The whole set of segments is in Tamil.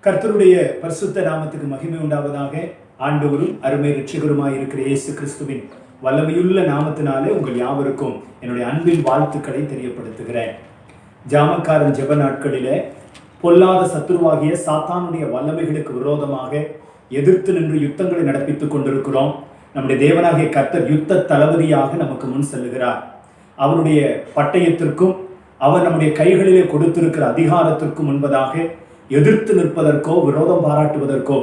கர்த்தருடைய பரிசுத்த நாமத்துக்கு மகிமை உண்டாவதாக. ஆண்டவரும் அருமை இரட்சகருமாய் இருக்கிற இயேசு கிறிஸ்துவின் வல்லமையுள்ள நாமத்தினாலே உங்கள் யாவருக்கும் என்னுடைய அன்பின் வாழ்த்துக்களை தெரியப்படுத்துகிறேன். ஜாமக்காரன் ஜெப நாட்களிலே பொல்லாத சத்துருவாகிய சாத்தானுடைய வல்லமைகளுக்கு விரோதமாக எதிர்த்து நின்று யுத்தங்களை நடப்பித்துக் கொண்டிருக்கிறோம். நம்முடைய தேவனாகிய கர்த்தர் யுத்த தளபதியாக நமக்கு முன் செல்லுகிறார். அவருடைய பட்டயத்திற்கும் அவர் நம்முடைய கைகளிலே கொடுத்திருக்கிற அதிகாரத்திற்கும் முன்பதாக எதிர்த்து நிற்பதற்கோ விரோதம் பாராட்டுவதற்கோ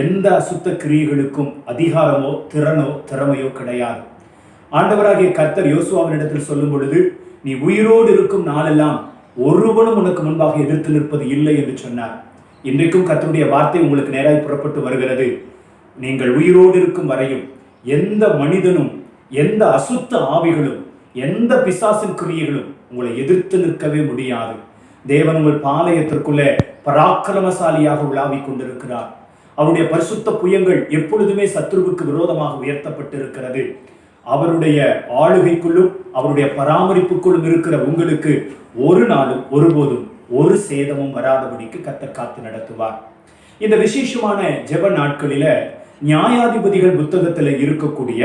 எந்த அசுத்த கிரியைகளுக்கும் அதிகாரமோ திறமையோ கிடையாது. ஆண்டவராகிய கர்த்தர் யோசுவாவினிடத்தில் சொல்லும் பொழுது, நீ உயிரோடு இருக்கும் நாளெல்லாம் ஒருவனும் உனக்கு முன்பாக எதிர்த்து நிற்பது இல்லை என்று சொன்னார். இன்றைக்கும் கர்த்தருடைய வார்த்தை உங்களுக்கு நேராய் புறப்பட்டு வருகிறது. நீங்கள் உயிரோடு இருக்கும் வரையும் எந்த மனிதனும் எந்த அசுத்த ஆவிகளும் எந்த பிசாசின் கிரியைகளும் உங்களை எதிர்த்து நிற்கவே முடியாது. தேவன் உங்கள் பாளையத்திற்குள்ளே பராக்கிரமசாலியாக உலாவிக் கொண்டிருக்கிறார். அவருடைய பரிசுத்த புயங்கள் எப்பொழுதுமே சத்துருவுக்கு விரோதமாக உயர்த்தப்பட்டிருக்கிறது. அவருடைய ஆளுகைக்குள்ளும் அவருடைய பராமரிப்புக்குள்ளும் இருக்கிற உங்களுக்கு ஒரு நாளும் ஒருபோதும் ஒரு சேதமும் வராதபடிக்கு கர்த்தர் காத்து நடத்துவார். இந்த விசேஷமான ஜெப நாட்களில நியாயாதிபதிகள் புத்தகத்தில் இருக்கக்கூடிய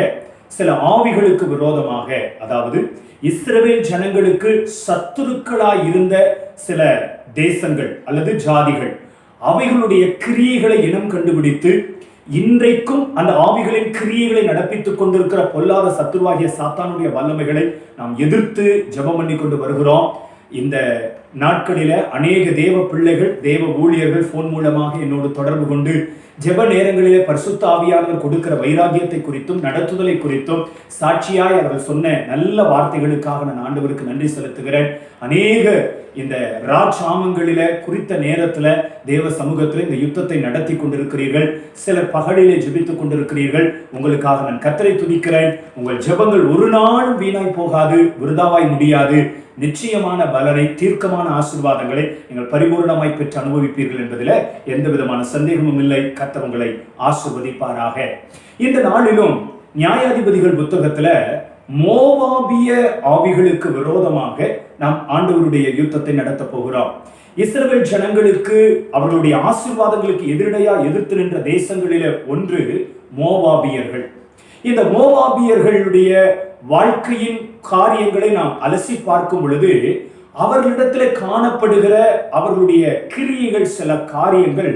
சில ஆவிகளுக்கு விரோதமாக, அதாவது இஸ்ரவேல் ஜனங்களுக்கு சத்துருக்களாய் இருந்த சில தேசங்கள் அல்லது ஜாதிகள், அவைகளுடைய கிரியைகளை இனம் கண்டுபிடித்து இன்றைக்கும் அந்த ஆவிகளின் கிரியைகளை நடப்பித்துக் கொண்டிருக்கிற பொல்லாத சத்துருவாகிய சாத்தானுடைய வல்லமைகளை நாம் எதிர்த்து ஜெபம் பண்ணி கொண்டு வருகிறோம். இந்த நாட்களில அநேக தேவ பிள்ளைகள், தேவ ஊழியர்கள் போன் மூலமாக என்னோடு தொடர்பு கொண்டு ஜெப நேரங்களிலே பரிசுத்த ஆவியானவர் கொடுக்கிற வைராகியத்தை குறித்தும் நடத்துதலை குறித்தும் சாட்சியாய் அவர்கள் சொன்ன நல்ல வார்த்தைகளுக்காக நான் ஆண்டவருக்கு நன்றி செலுத்துகிறேன். அநேக இந்த ராஜாமங்களில குறித்த நேரத்துல தேவ சமூகத்தில் இந்த யுத்தத்தை நடத்தி கொண்டிருக்கிறீர்கள். சிலர் பகலிலே ஜெபித்துக் கொண்டிருக்கிறீர்கள். உங்களுக்காக நான் கர்த்தரை துதிக்கிறேன். உங்கள் ஜெபங்கள் ஒரு நாளும் வீணாய் போகாது, விருதாவாய் முடியாது. நிச்சயமான பலனை, தீர்க்கமான ஆசீர்வாதங்களை நீங்கள் பரிபூர்ணமாய் பெற்று அனுபவிப்பீர்கள் என்பதில் எந்த விதமான சந்தேகமும் இல்லை. கர்த்தர் உங்களை ஆசீர்வதிப்பாராக. இந்த நாளிலும் நியாயாதிபதிகள் புத்தகத்துல மோவாபிய ஆவிகளுக்கு விரோதமாக நாம் ஆண்டவருடைய யுத்தத்தை நடத்த போகிறோம். இஸ்ரவேல் ஜனங்களுக்கு அவர்களுடைய ஆசீர்வாதங்களுக்கு எதிரடையா எதிர்த்து நின்ற தேசங்களில ஒன்று மோவாபியர்கள். இந்த மோவாபியர்களுடைய வாழ்க்கையின் காரியங்களை நாம் அலசி பார்க்கும் பொழுது அவர்களிடத்தில் காணப்படுகிற அவர்களுடைய கிரியைகள், சில காரியங்கள்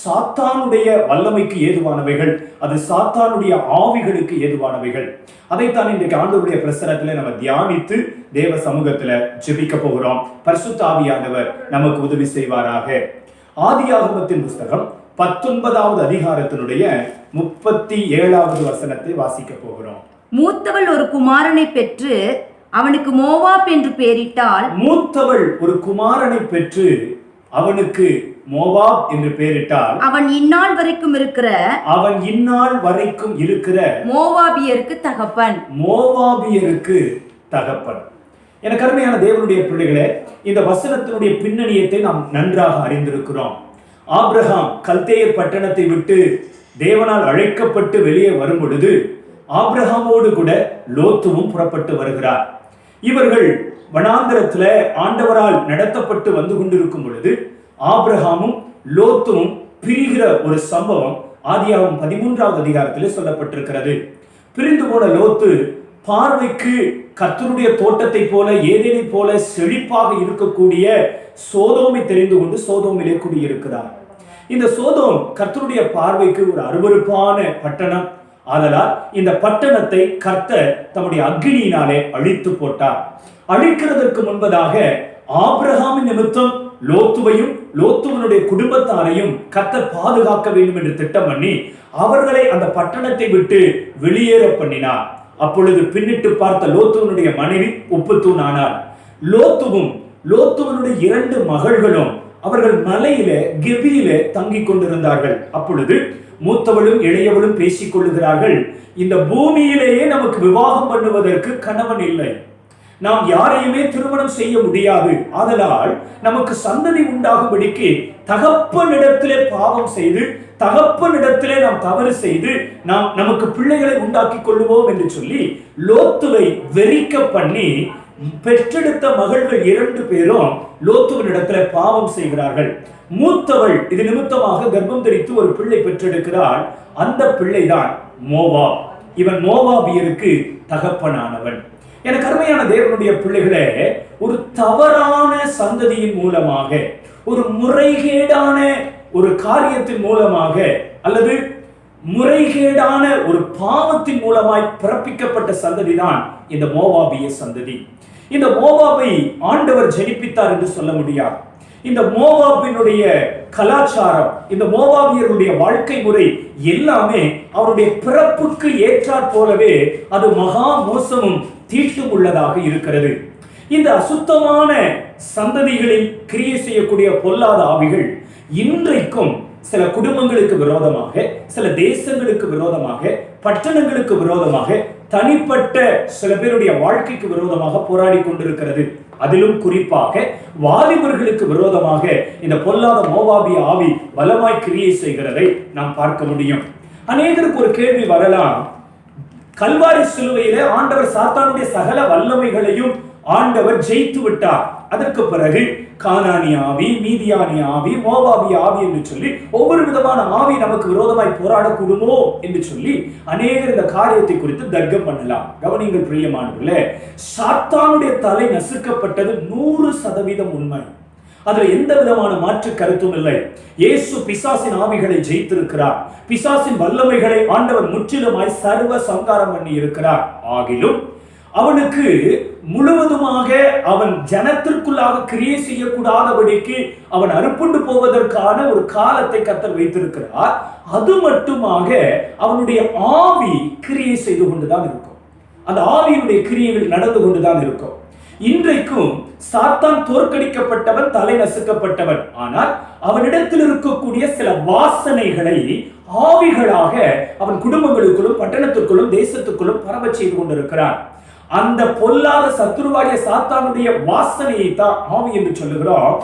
சாத்தானுடைய வல்லமைக்கு ஏதுவானவைகள், அது சாத்தானுடைய ஆவிகளுக்கு ஏதுவானவைகள். அதைத்தான் இன்றைக்கு ஆண்டவருடைய பிரசனத்துல நம்ம தியானித்து தேவ சமூகத்துல ஜெபிக்க போகிறோம். பரிசுத்த ஆவியானவர் நமக்கு உதவி செய்வாராக. ஆதியாகமத்தின் புஸ்தகம் 19வது அதிகாரத்தினுடைய 37வது வசனத்தை வாசிக்க போகிறோம். மூத்தவள் ஒரு குமாரனை பெற்று அவனுக்கு மோவாப் என்று பெயரிட்டாள். மூத்தவள் ஒரு குமாரனை பெற்று அவனுக்கு மோவாப் என்று பெயரிட்டால் அவன் இந்நாள் வரைக்கும் இருக்கிற மோவாபியருக்கு தகப்பன். மோவாபியருக்கு தகப்பன். எனக்கு அருமையான தேவனுடைய பிள்ளைகளே, இந்த வசனத்தினுடைய பின்னணியத்தை நாம் நன்றாக அறிந்திருக்கிறோம். ஆபிரகாம் கல்தேயர் பட்டணத்தை விட்டு தேவனால் அழைக்கப்பட்டு வெளியே வரும் பொழுது ஆபிரகாமோடு கூட லோத்துவும் புறப்பட்டு வருகிறார். இவர்கள் வனாந்தரத்துல ஆண்டவரால் நடத்தப்பட்டு வந்து கொண்டிருக்கும் பொழுது ஆபிரகாமும் லோத்துவும் பிரிகிற ஒரு சம்பவம் ஆதியாகமம் 13வது அதிகாரத்திலே சொல்லப்பட்டிருக்கிறது. பிரிந்து போன லோத்து பார்வைக்கு கர்த்தருடைய தோட்டத்தை போல, ஏதேனை போல செழிப்பாக இருக்கக்கூடிய சோதோமை தெரிந்து கொண்டு சோதோமிலே குடியிருக்கிறார். இந்த சோதோம் கர்த்தருடைய பார்வைக்கு ஒரு அருவருப்பான பட்டணம். ஆதலால் இந்த பட்டணத்தை கர்த்தர் தம்முடைய அக்கினியினாலே அழித்து போட்டார். அழிக்கிறதற்கு முன்பதாக ஆபிரகாமின் நிமித்தம் லோத்துவையும் லோத்துவனுடைய குடும்பத்தாரையும் கர்த்தர் பாதுகாக்க வேண்டும் என்று திட்டம் பண்ணி அவர்களை அந்த பட்டணத்தை விட்டு வெளியேற பண்ணினார். அப்பொழுது பின்னிட்டு பார்த்த லோத்துவனுடைய மனைவி உப்புத்தூண் ஆனார். லோத்துவும் லோத்துவனுடைய 2 மகள்களும் அவர்கள் மலையில கெபியிலே தங்கி கொண்டிருந்தார்கள். அப்பொழுது மூத்தவளும் இளையவளும் பேசிக் கொள்ளுகிறார்கள், இந்த பூமியிலேயே நமக்கு விவாகம் பண்ணுவதற்கு கணவன் இல்லை, நாம் யாரையுமே திருமணம் செய்ய முடியாது. ஆதலால் நமக்கு சந்ததி உண்டாகும்படிக்கு தகப்பனிடத்திலே பாவம் செய்து, தகப்பனிடத்திலே நாம் தவறு செய்து நமக்கு பிள்ளைகளை உண்டாக்கி கொள்ளுவோம் என்று சொல்லி லோத்துவை வெறிக்க பண்ணி பெற்றெடுத்த மகள்கள் 2 பேரும் லோத்துவின் இடத்துல பாவம் செய்கிறார்கள். மூத்தவள் இது நிமித்தமாக கர்ப்பம் தரித்து ஒரு பிள்ளை பெற்றெடுக்கிறாள். அந்த பிள்ளைதான் மோவாப். இவன் மோவாபியருக்கு தகப்பனானவன். எனக்கு அருமையான தேவனுடைய பிள்ளைகளே, ஒரு தவறான சந்ததியின் மூலமாக, ஒரு முறைகேடான ஒரு காரியத்தின் மூலமாக, அல்லது முறைகேடான ஒரு பாவத்தின் மூலமாய் பிறப்பிக்கப்பட்ட சந்ததி தான் இந்த மோவாபிய சந்ததி. இந்த மோவாபை ஆண்டவர் ஜெனிப்பித்தார் என்று சொல்ல முடியாது. இந்த மோவாபினுடைய கலாச்சாரம், இந்த மோவாபியருடைய வாழ்க்கை முறை எல்லாமே அவருடைய பிறப்புக்கு ஏற்றாற் போலவே அது மகா மோசமும் தீட்டும் உள்ளதாக இருக்கிறது. இந்த அசுத்தமான சந்ததிகளில் கிரியை செய்யக்கூடிய பொல்லாத ஆவிகள் இன்றைக்கும் சில குடும்பங்களுக்கு விரோதமாக, சில தேசங்களுக்கு விரோதமாக, பட்டணங்களுக்கு விரோதமாக, தனிப்பட்ட சில பேருடைய வாழ்க்கைக்கு விரோதமாக போராடி கொண்டிருக்கிறது. அதிலும் குறிப்பாக வாலிபர்களுக்கு விரோதமாக இந்த பொல்லாத மோவாபிய ஆவி பலமாய் கிரியை செய்கிறதை நாம் பார்க்க முடியும். அநேகருக்கு ஒரு கேள்வி வரலாம், கல்வாரி சிலுவையிலே ஆண்டவர் சாத்தானுடைய சகல வல்லமைகளையும் ஆண்டவர் ஜெயித்து விட்டார். அதற்கு பிறகு கானானி ஆவி, மீதியானி ஆவி, மோவாபி ஆவி என்று சொல்லி ஒவ்வொரு விதமான ஆவி நமக்கு விரோதமாய் போராடக்கூடுமோ என்று சொல்லி அநேகர் இந்த காரியத்தை குறித்து தர்க்கம் பண்ணலாம். கவனிங்கள் பிரியமானவர்களே, சாத்தானுடைய தலை நசுக்கப்பட்டது 100% உண்மை. அதுல எந்த விதமான மாற்று கருத்தும் இல்லை. இயேசு பிசாசின் ஆவிகளை ஜெயித்திருக்கிறார். பிசாசின் வல்லமைகளை ஆண்டவர் முற்றிலுமாய் சர்வ சங்காரம் பண்ணி இருக்கிறார். ஆகிலும் அவனுக்கு முழுவதுமாக அவன் ஜனத்திற்குள்ளாக கிரியை செய்யக்கூடாதபடிக்கு அவன் அறுப்புண்டு போவதற்கான ஒரு காலத்தை கர்த்தர் வைத்திருக்கிறார். அது மட்டுமாக அவனுடைய ஆவி கிரியை செய்து கொண்டுதான் இருக்கும். அந்த ஆவியினுடைய கிரியைகள் நடந்து கொண்டுதான் இருக்கும். இன்றைக்கும் சாத்தான் தோற்கடிக்கப்பட்டவன், தலை நசுக்கப்பட்டவன். ஆனால் அவனிடத்தில் இருக்கக்கூடிய சில வாசனைகளை ஆவிகளாக அவன் குடும்பங்களுக்குள்ளும், பட்டணத்துக்குள்ளும், தேசத்துக்குள்ளும் பரவ செய்து கொண்டிருக்கிறான். அந்த பொல்லாத சத்துருவாகிய சாத்தானுடைய வாசனையை தான் ஆவி என்று சொல்லுகிறோம்.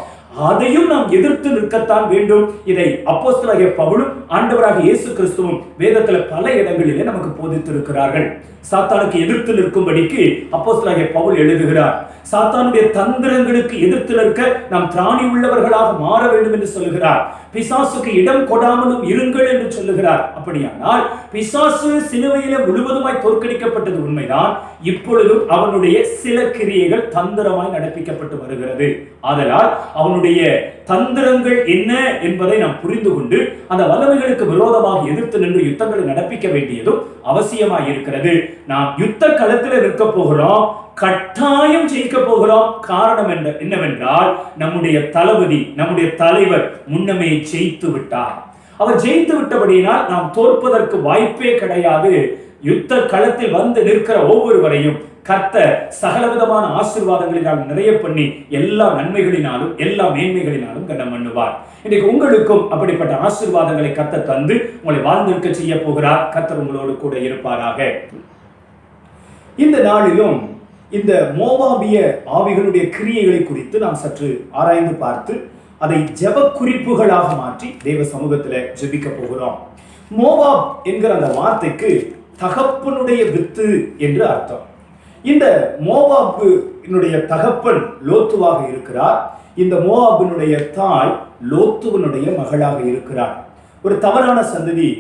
அதையும் நாம் எதிர்த்து நிற்கத்தான் வேண்டும். இதை அப்போஸ்தலராகிய பவுலும் ஆண்டவராகிய இயேசு கிறிஸ்துவும் வேதத்தில் பல இடங்களிலே நமக்கு போதித்திருக்கிறார்கள். சாத்தானுக்கு எதிர்த்து நிற்கும்படிக்கு அப்போஸ்தலராகிய பவுல் எழுதுகிறார். சாத்தானுடைய தந்திரங்களுக்கு எதிர்த்து நிற்க நாம் திராணி உள்ளவர்களாக மாற வேண்டும் என்று சொல்லுகிறார். பிசாசுக்கு இடம் கொடாமலும் இருங்கள் என்று சொல்லுகிறார். அப்படியானால் பிசாசு சிலுவையில முழுவதுமாய் தோற்கடிக்கப்பட்டது உண்மைதான். இப்பொழுதும் அவனுடைய சில கிரியைகள் தந்திரமாய் நடப்பிக்கப்பட்டு வருகிறது. ஆதலால் அவனுடைய தந்திரங்கள் என்ன என்பதை நாம் புரிந்து கொண்டு அந்த வல்லமைகளுக்கு விரோதமாக எதிர்த்து நின்று யுத்தங்களை நடப்பிக்க வேண்டியதும் அவசியமாய் இருக்கிறது. நாம் யுத்த களத்தில் நிற்க போகிறோம், கட்டாயம் ஜெயிக்க போகிறோம். காரணம் என்னவென்றால் நம்முடைய தளபதி, நம்முடைய தலைவர் முன்னமே ஜெயித்து விட்டார். அவர் ஜெயித்து விட்டபடியினால் நாம் தோற்பதற்கு வாய்ப்பே கிடையாது. யுத்த களத்தில் வந்து நிற்கிற ஒவ்வொருவரையும் கர்த்தர் சகலவிதமான ஆசீர்வாதங்களினால் நிறைய பண்ணி எல்லா நன்மைகளினாலும் எல்லா மேன்மைகளினாலும் கனம் பண்ணுவார். இன்றைக்கு உங்களுக்கும் அப்படிப்பட்ட ஆசீர்வாதங்களை கர்த்தர் தந்து உங்களை வாழ்ந்திருக்க செய்ய போகிறார். கர்த்தர் உங்களோடு கூட இருப்பாராக. இந்த நாளிலும் இந்த மோவாபிய ஆவிகளுடைய கிரியைகளை குறித்து நாம் சற்று ஆராய்ந்து பார்த்து அதை ஜெப குறிப்புகளாக மாற்றி தேவ சமூகத்தில் ஜெபிக்க போகிறோம். மோவாப் என்கிற அந்த வார்த்தைக்கு தகப்பனுடைய வித்து என்று அர்த்தம். இந்த மோவாபினுடைய தகப்பன் லோத்துவாக இருக்கிறார். இந்த மோவாபினுடைய தாய் லோத்துவனுடைய மகளாக இருக்கிறார். ஒரு தவறான சந்ததி,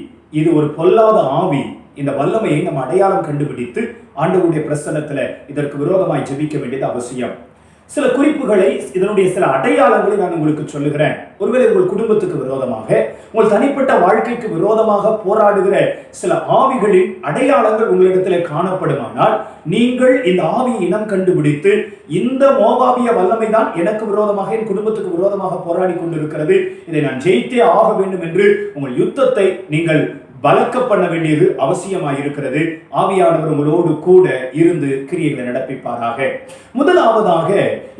இது ஒரு பொல்லாத ஆவி. இந்த வல்லமையை நம்ம அடையாளம் கண்டுபிடித்து ஆண்டவருடைய பிரசன்னத்துல இதற்கு விரோதமாய் ஜெபிக்க வேண்டியது அவசியம். சில குறிப்புகளை, இதனுடைய சில அடையாளங்களை நான் உங்களுக்கு சொல்லுகிறேன். ஒருவேளை உங்கள் குடும்பத்துக்கு விரோதமாக, உங்கள் தனிப்பட்ட வாழ்க்கைக்கு விரோதமாக போராடுகிற சில ஆவிகளின் அடையாளங்கள் உங்களிடத்தில் காணப்படுமானால் நீங்கள் இந்த ஆவியை இனம் கண்டுபிடித்து, இந்த மோவாபிய வல்லமை தான் எனக்கு விரோதமாக, என் குடும்பத்துக்கு விரோதமாக போராடி கொண்டிருக்கிறது, இதை நான் ஜெயித்தே ஆக வேண்டும் என்று உங்கள் யுத்தத்தை நீங்கள் பலக்க பண்ண வேண்டியது அவசியமாயிருக்கிறது. ஆவியானவர் உங்களோடு கூட இருந்து கிரியைகளை நடப்பிப்பாராக. முதலாவதாக,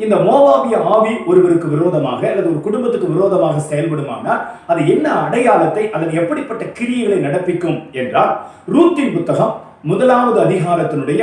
இந்த மோவாபிய ஆவி ஒருவருக்கு விரோதமாக அல்லது ஒரு குடும்பத்துக்கு விரோதமாக செயல்படுமானால் அது என்ன அடையாளத்தை, அதன் எப்படிப்பட்ட கிரியைகளை நடப்பிக்கும் என்றால், ரூத்தின் புத்தகம் 1வது அதிகாரத்தினுடைய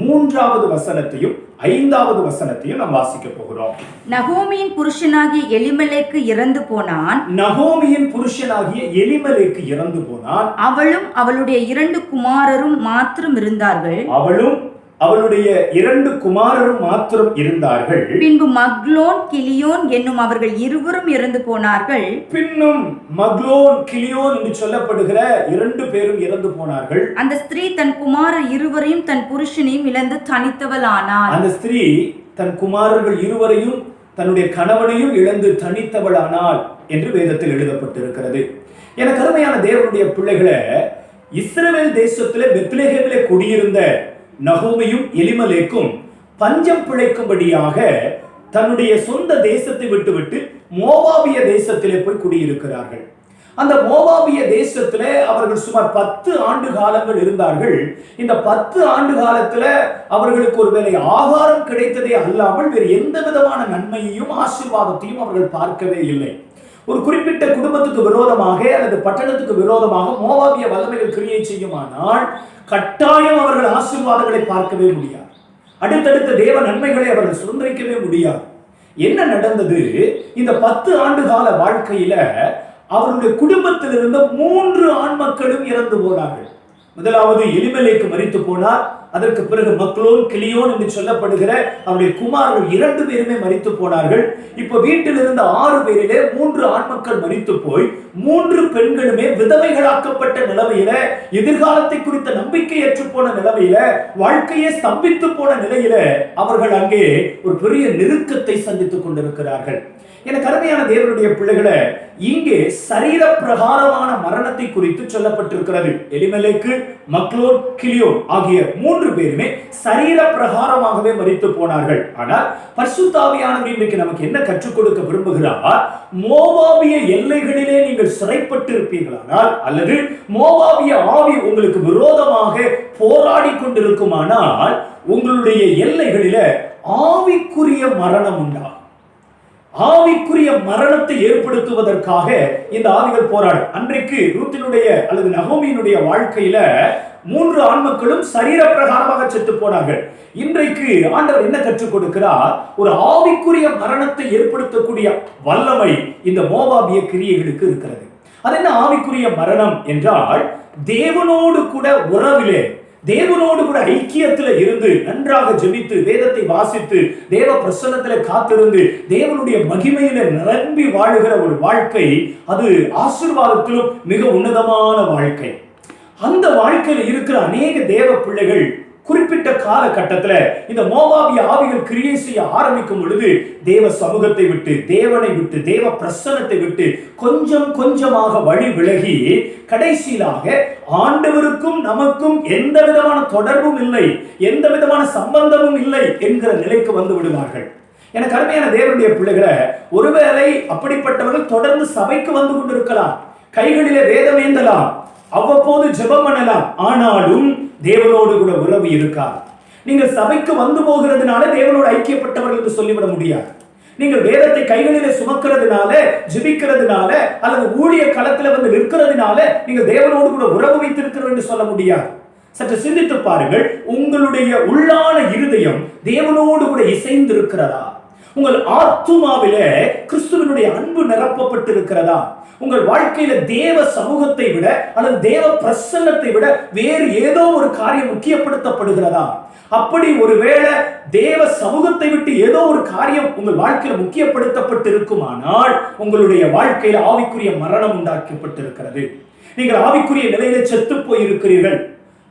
3வது வசனத்தையும் 5வது வசனத்தையும் நாம் வாசிக்க போகிறோம். நகோமியின் புருஷனாகிய எலிமெலேக்கு இறந்து போனான். நகோமியின் புருஷனாகிய எலிமெலேக்கு இறந்து போனான். அவளும் அவளுடைய 2 குமாரரும் மாத்திரம் இருந்தார்கள். அவளும் அவளுடைய 2 குமாரரும் மாத்திரம் இருந்தார்கள். பின்பு மக்லோன் கிலியோன் என்னும் அவர்கள் இருவரும் இறந்து போனார்கள். பின்னும் மக்லோன் கிலியோன் என்று சொல்லப்படுகிற 2 பேரும் இறந்து போனார்கள். அந்த ஸ்திரீ தன் குமாரர் இருவரையும் தன் புருஷனையும் இழந்து தனித்தவள் ஆனாள். அந்த ஸ்திரீ தன் குமாரர்கள் இருவரையும் தன்னுடைய கணவனையும் இழந்து தனித்தவளானாள் என்று வேதத்தில் எழுதப்பட்டிருக்கிறது. எனக்கு அருமையான தேவனுடைய பிள்ளைகளை, இஸ்ரவேல் தேசத்திலே பெத்லெகேமிலே குடியிருந்த நகோமியும் எலிமலேக்கும் பஞ்சம் பிழைக்கும்படியாக தன்னுடைய சொந்த தேசத்தை விட்டுவிட்டு மோவாபிய தேசத்திலே போய் குடியிருக்கிறார்கள். அந்த மோவாபிய தேசத்திலே அவர்கள் சுமார் 10 ஆண்டு காலங்கள் இருந்தார்கள். இந்த 10 ஆண்டு காலத்துல அவர்களுக்கு ஒருவேளை ஆகாரம் கிடைத்ததே அல்லாமல் வேறு எந்த விதமான நன்மையையும் ஆசீர்வாதத்தையும் அவர்கள் பார்க்கவே இல்லை. ஒரு குறிப்பிட்ட குடும்பத்துக்கு விரோதமாக அல்லது பட்டணத்துக்கு விரோதமாக மோவாபிய வல்லமைகள் கிரியை செய்யுமானால் கட்டாயம் அவர்கள் ஆசீர்வாதங்களை பார்க்கவே முடியாது. அடுத்தடுத்த தேவ நன்மைகளை அவர்கள் சுதந்திரிக்கவே முடியாது. என்ன நடந்தது? இந்த 10 ஆண்டு கால வாழ்க்கையில அவருடைய குடும்பத்தில் இருந்த 3 ஆண் மக்களும் இறந்து போனார்கள். முதலாவது எலிமெலேக்கு மரித்து போனார். அதற்கு பிறகு மக்லோன் கிலியோன் என்று சொல்லப்படுகிற அவருடைய குமாரர்கள் 2 பேருமே மரித்து போனார்கள். இப்ப வீட்டில் இருந்த 6 பேரிலே 3 ஆண் மக்கள் மரித்து போய் 3 பெண்களுமே விதவைகளாக்கப்பட்ட நிலைமையில, எதிர்காலத்தை குறித்த நம்பிக்கையற்று போன நிலைமையில, வாழ்க்கையே ஸ்தம்பித்து போன நிலையில அவர்கள் அங்கே ஒரு பெரிய நெருக்கத்தை சந்தித்துக் கொண்டிருக்கிறார்கள். எனக்கு அருமையான தேவனுடைய பிள்ளைகளை, இங்கே சரீர பிரகாரமான மரணத்தை குறித்து சொல்லப்பட்டிருக்கிறது. எலிமெலேக்கு, மக்லோன், கிலியோன் ஆகிய 3 பேருமே சரீர பிரகாரமாகவே மரித்து போனார்கள். ஆனால் பரிசுத்த ஆவியானவர் இன்றைக்கு நமக்கு என்ன கற்றுக் கொடுக்க விரும்புகிறார்? மோவாபிய எல்லைகளிலே நீங்கள் சிறைப்பட்டு இருப்பீர்களானால், அல்லது மோவாபிய ஆவி உங்களுக்கு விரோதமாக போராடி கொண்டிருக்குமானால், உங்களுடைய எல்லைகளில ஆவிக்குரிய மரணம் உண்டாகும். ஆவிக்குரிய மரணத்தை ஏற்படுத்துவதற்காக இந்த ஆவிகள் போராடும். அன்றைக்கு ரூத்தினுடைய அல்லது நகோமியினுடைய வாழ்க்கையில 3 ஆண்மக்களும் சரீர பிரகாரமாக செத்து போனார்கள். இன்றைக்கு ஆண்டவர் என்ன கற்றுக் கொடுக்கிறார்? ஒரு ஆவிக்குரிய மரணத்தை ஏற்படுத்தக்கூடிய வல்லமை இந்த மோவாபிய கிரியைகளுக்கு இருக்கிறது. அது என்ன ஆவிக்குரிய மரணம் என்றால், தேவனோடு கூட உறவிலே, தேவனோடு கூட ஐக்கியத்தில் இருந்து நன்றாக ஜெபித்து வேதத்தை வாசித்து தேவ பிரசன்னத்தில் காத்திருந்து தேவனுடைய மகிமையில நிரம்பி வாழுகிற ஒரு வாழ்க்கை, அது ஆசீர்வாதத்திலும் மிக உன்னதமான வாழ்க்கை. அந்த வாழ்க்கையில் இருக்கிற அநேக தேவ பிள்ளைகள் குறிப்பிட்ட காலகட்டத்தில் இந்த மோவாபிய ஆவிகள் கிரியை செய்ய ஆரம்பிக்கும் பொழுது தேவ சமூகத்தை விட்டு, தேவனை விட்டு, தேவ பிரசன்னத்தை விட்டு கொஞ்சம் கொஞ்சமாக வழி விலகி கடைசியிலாக ஆண்டவருக்கும் நமக்கும் எந்த விதமான தொடர்பும் இல்லை, எந்த விதமான சம்பந்தமும் இல்லை என்கிற நிலைக்கு வந்து விடுவார்கள். எனக்கு அருமையான தேவனுடைய பிள்ளைகளை, ஒருவேளை அப்படிப்பட்டவர்கள் தொடர்ந்து சபைக்கு வந்து கொண்டிருக்கலாம், கைகளிலே வேதம் ஏந்தலாம், அவ்வப்போது ஜெபம் பண்ணலாம், ஆனாலும் தேவனோடு கூட உறவு இருக்காது. நீங்கள் சபைக்கு வந்து போகிறதுனால தேவனோடு ஐக்கியப்பட்டவர்கள் என்று சொல்லிவிட முடியாது. நீங்கள் வேதத்தை கைகளிலே சுமக்கிறதுனால, ஜெபிக்கிறதுனால, அல்லது ஊழிய களத்தில் வந்து நிற்கிறதுனால நீங்கள் தேவனோடு கூட உறவு வைத்திருக்கிறோம் என்று சொல்ல முடியாது. சற்று சிந்தித்து பாருங்கள், உங்களுடைய உள்ளான இருதயம் தேவனோடு கூட இசைந்து இருக்கிறதா? உங்கள் ஆத்துமாவிலே கிறிஸ்துவினுடைய அன்பு நிரப்பப்பட்டு இருக்கிறதா? உங்கள் வாழ்க்கையில தேவ சமூகத்தை விட அல்லது தேவ பிரசன்னத்தை விட வேறு ஏதோ ஒரு காரியம் முக்கியப்படுத்தப்படுகிறதா? அப்படி ஒருவேளை தேவ சமூகத்தை விட்டு ஏதோ ஒரு காரியம் உங்கள் வாழ்க்கையில் முக்கியப்படுத்தப்பட்டு இருக்குமானால் உங்களுடைய வாழ்க்கையில ஆவிக்குரிய மரணம் உண்டாக்கப்பட்டிருக்கிறது. நீங்கள் ஆவிக்குரிய நிலையில செத்து போயிருக்கிறீர்கள்.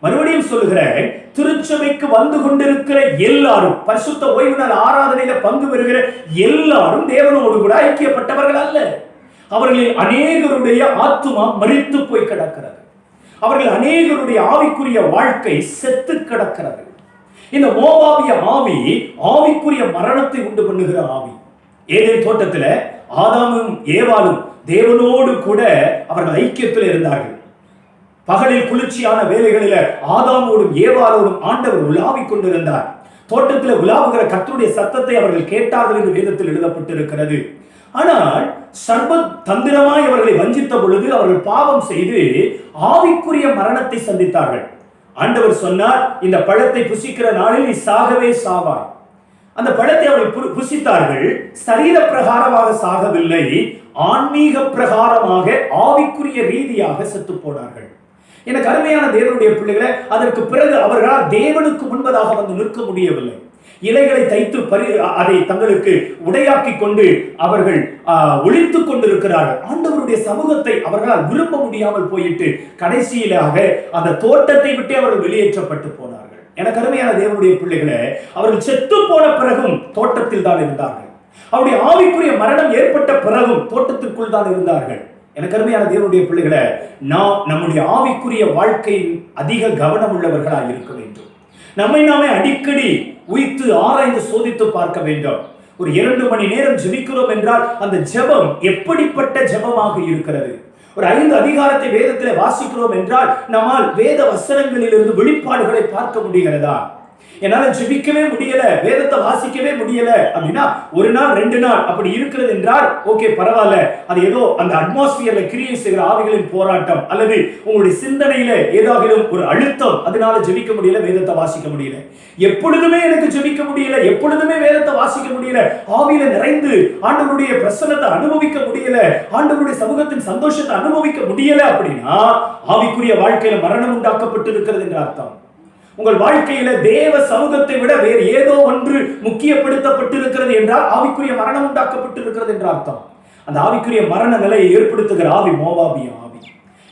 மறுபடியும் சொல்லுகிறேன், திருச்சபைக்கு வந்து கொண்டிருக்கிற எல்லாரும், பரிசுத்த ஓய்வு நாள் ஆராதனையில பங்கு பெறுகிற எல்லாரும் தேவனோடு கூட ஐக்கியப்பட்டவர்கள் அல்ல. அவர்களில் அநேகருடைய ஆத்துமா மரித்து போய் கிடக்கிறது. அவர்கள் அநேகருடைய ஆவிக்குரிய வாழ்க்கை செத்து கிடக்கிறது. இந்த மோவாபிய ஆவி ஆவிக்குரிய மரணத்தை உண்டு பண்ணுகிற ஆவி. ஏதேன் தோட்டத்தில் ஆதாமும் ஏவாளும் தேவனோடு கூட அவர்கள் ஐக்கியத்தில் இருந்தார்கள். பகலில் குளிர்ச்சியான வேலைகளில ஆதாமோடும் ஏவாளோடும் ஆண்டவர் உலாவிக் கொண்டிருந்தார். தோட்டத்தில் உலாவுகிற கர்த்தருடைய சத்தத்தை அவர்கள் கேட்டார்கள் என்று வேதத்தில் எழுதப்பட்டிருக்கிறது. ஆனால் சர்வ தந்திரமாய் அவர்களை வஞ்சித்த பொழுது அவர்கள் பாவம் செய்து ஆவிக்குரிய மரணத்தை சந்தித்தார்கள். ஆண்டவர் சொன்னார், இந்த பழத்தை புசிக்கிற நாளில் நீ சாகவே சாவாய். அந்த பழத்தை அவர்கள் புசித்தார்கள். சரீர பிரகாரமாக சாகவில்லை, ஆன்மீக பிரகாரமாக ஆவிக்குரிய ரீதியாக செத்து போனார்கள். எனக்கு அருமையான தேவனுடைய பிள்ளைகளை, அதற்கு பிறகு அவர்களால் தேவனுக்கு முன்பதாக வந்து நிற்க முடியவில்லை. இலைகளை தைத்து அதை தங்களுக்கு உடையாக்கி கொண்டு அவர்கள் ஒழித்துக் கொண்டிருக்கிறார்கள். ஆண்டவருடைய சமூகத்தை அவர்களால் விரும்ப முடியாமல் போயிட்டு கடைசியிலாக அந்த தோட்டத்தை விட்டு அவர்கள் வெளியேற்றப்பட்டு போனார்கள். எனக்கு அருமையான தேவனுடைய பிள்ளைகளை, அவர்கள் செத்து போன பிறகும் தோட்டத்தில் தான் இருந்தார்கள். அவருடைய ஆவிக்குரிய மரணம் ஏற்பட்ட பிறகும் தோட்டத்திற்குள் தான் இருந்தார்கள். எனக்கு அருமையான தேவனுடைய பிள்ளைகளை, நாம் நம்முடைய ஆவிக்குரிய வாழ்க்கையில் அதிக கவனம் உள்ளவர்களாக இருக்க வேண்டும். நம்மை நாமே அடிக்கடி உய்த்து ஆராய்ந்து சோதித்து பார்க்க வேண்டும். ஒரு 2 மணி நேரம் ஜெபிக்கிறோம் என்றால் அந்த ஜெபம் எப்படிப்பட்ட ஜெபமாக இருக்கிறது? ஒரு 5 அதிகாரத்தை வேதத்தில் வாசிக்கிறோம் என்றால் நம்மால் வேத வசனங்களிலிருந்து வெளிப்பாடுகளை பார்க்க முடிகிறதா? என்னால ஜெபிக்கவே முடியல, வேதத்தை வாசிக்கவே முடியல அப்படின்னா, 1 நாள் 2 நாள் அப்படி இருக்கிறது என்றால் ஓகே, பரவாயில்ல. அது ஏதோ அந்த அட்மாஸ்பியர்ல கிரியை செய்கிற ஆவிகளின் போராட்டம், அல்லது உங்களுடைய சிந்தனையில ஏதாவது ஒரு அழுத்தம், அதனால ஜெபிக்க முடியல, வேதத்தை வாசிக்க முடியல. எப்பொழுதுமே எனக்கு ஜெபிக்க முடியல, எப்பொழுதுமே வேதத்தை வாசிக்க முடியல, ஆவியில நிறைந்து ஆண்டவருடைய பிரசன்னத்தை அனுபவிக்க முடியல, ஆண்டவருடைய சமூகத்தின் சந்தோஷத்தை அனுபவிக்க முடியல அப்படின்னா ஆவிக்குரிய வாழ்க்கையில மரணம் உண்டாக்கப்பட்டு இருக்கிறது என்ற அர்த்தம். உங்கள் வாழ்க்கையில தேவ சமூகத்தை விட வேறு ஏதோ ஒன்று முக்கியப்படுத்தப்பட்டிருக்கிறது என்றால் ஆவிக்குரிய மரணம் உண்டாக்கப்பட்டிருக்கிறது என்ற அர்த்தம். அந்த ஆவிக்குரிய மரண நிலையை ஏற்படுத்துகிற ஆவி மோவாபிய ஆவி.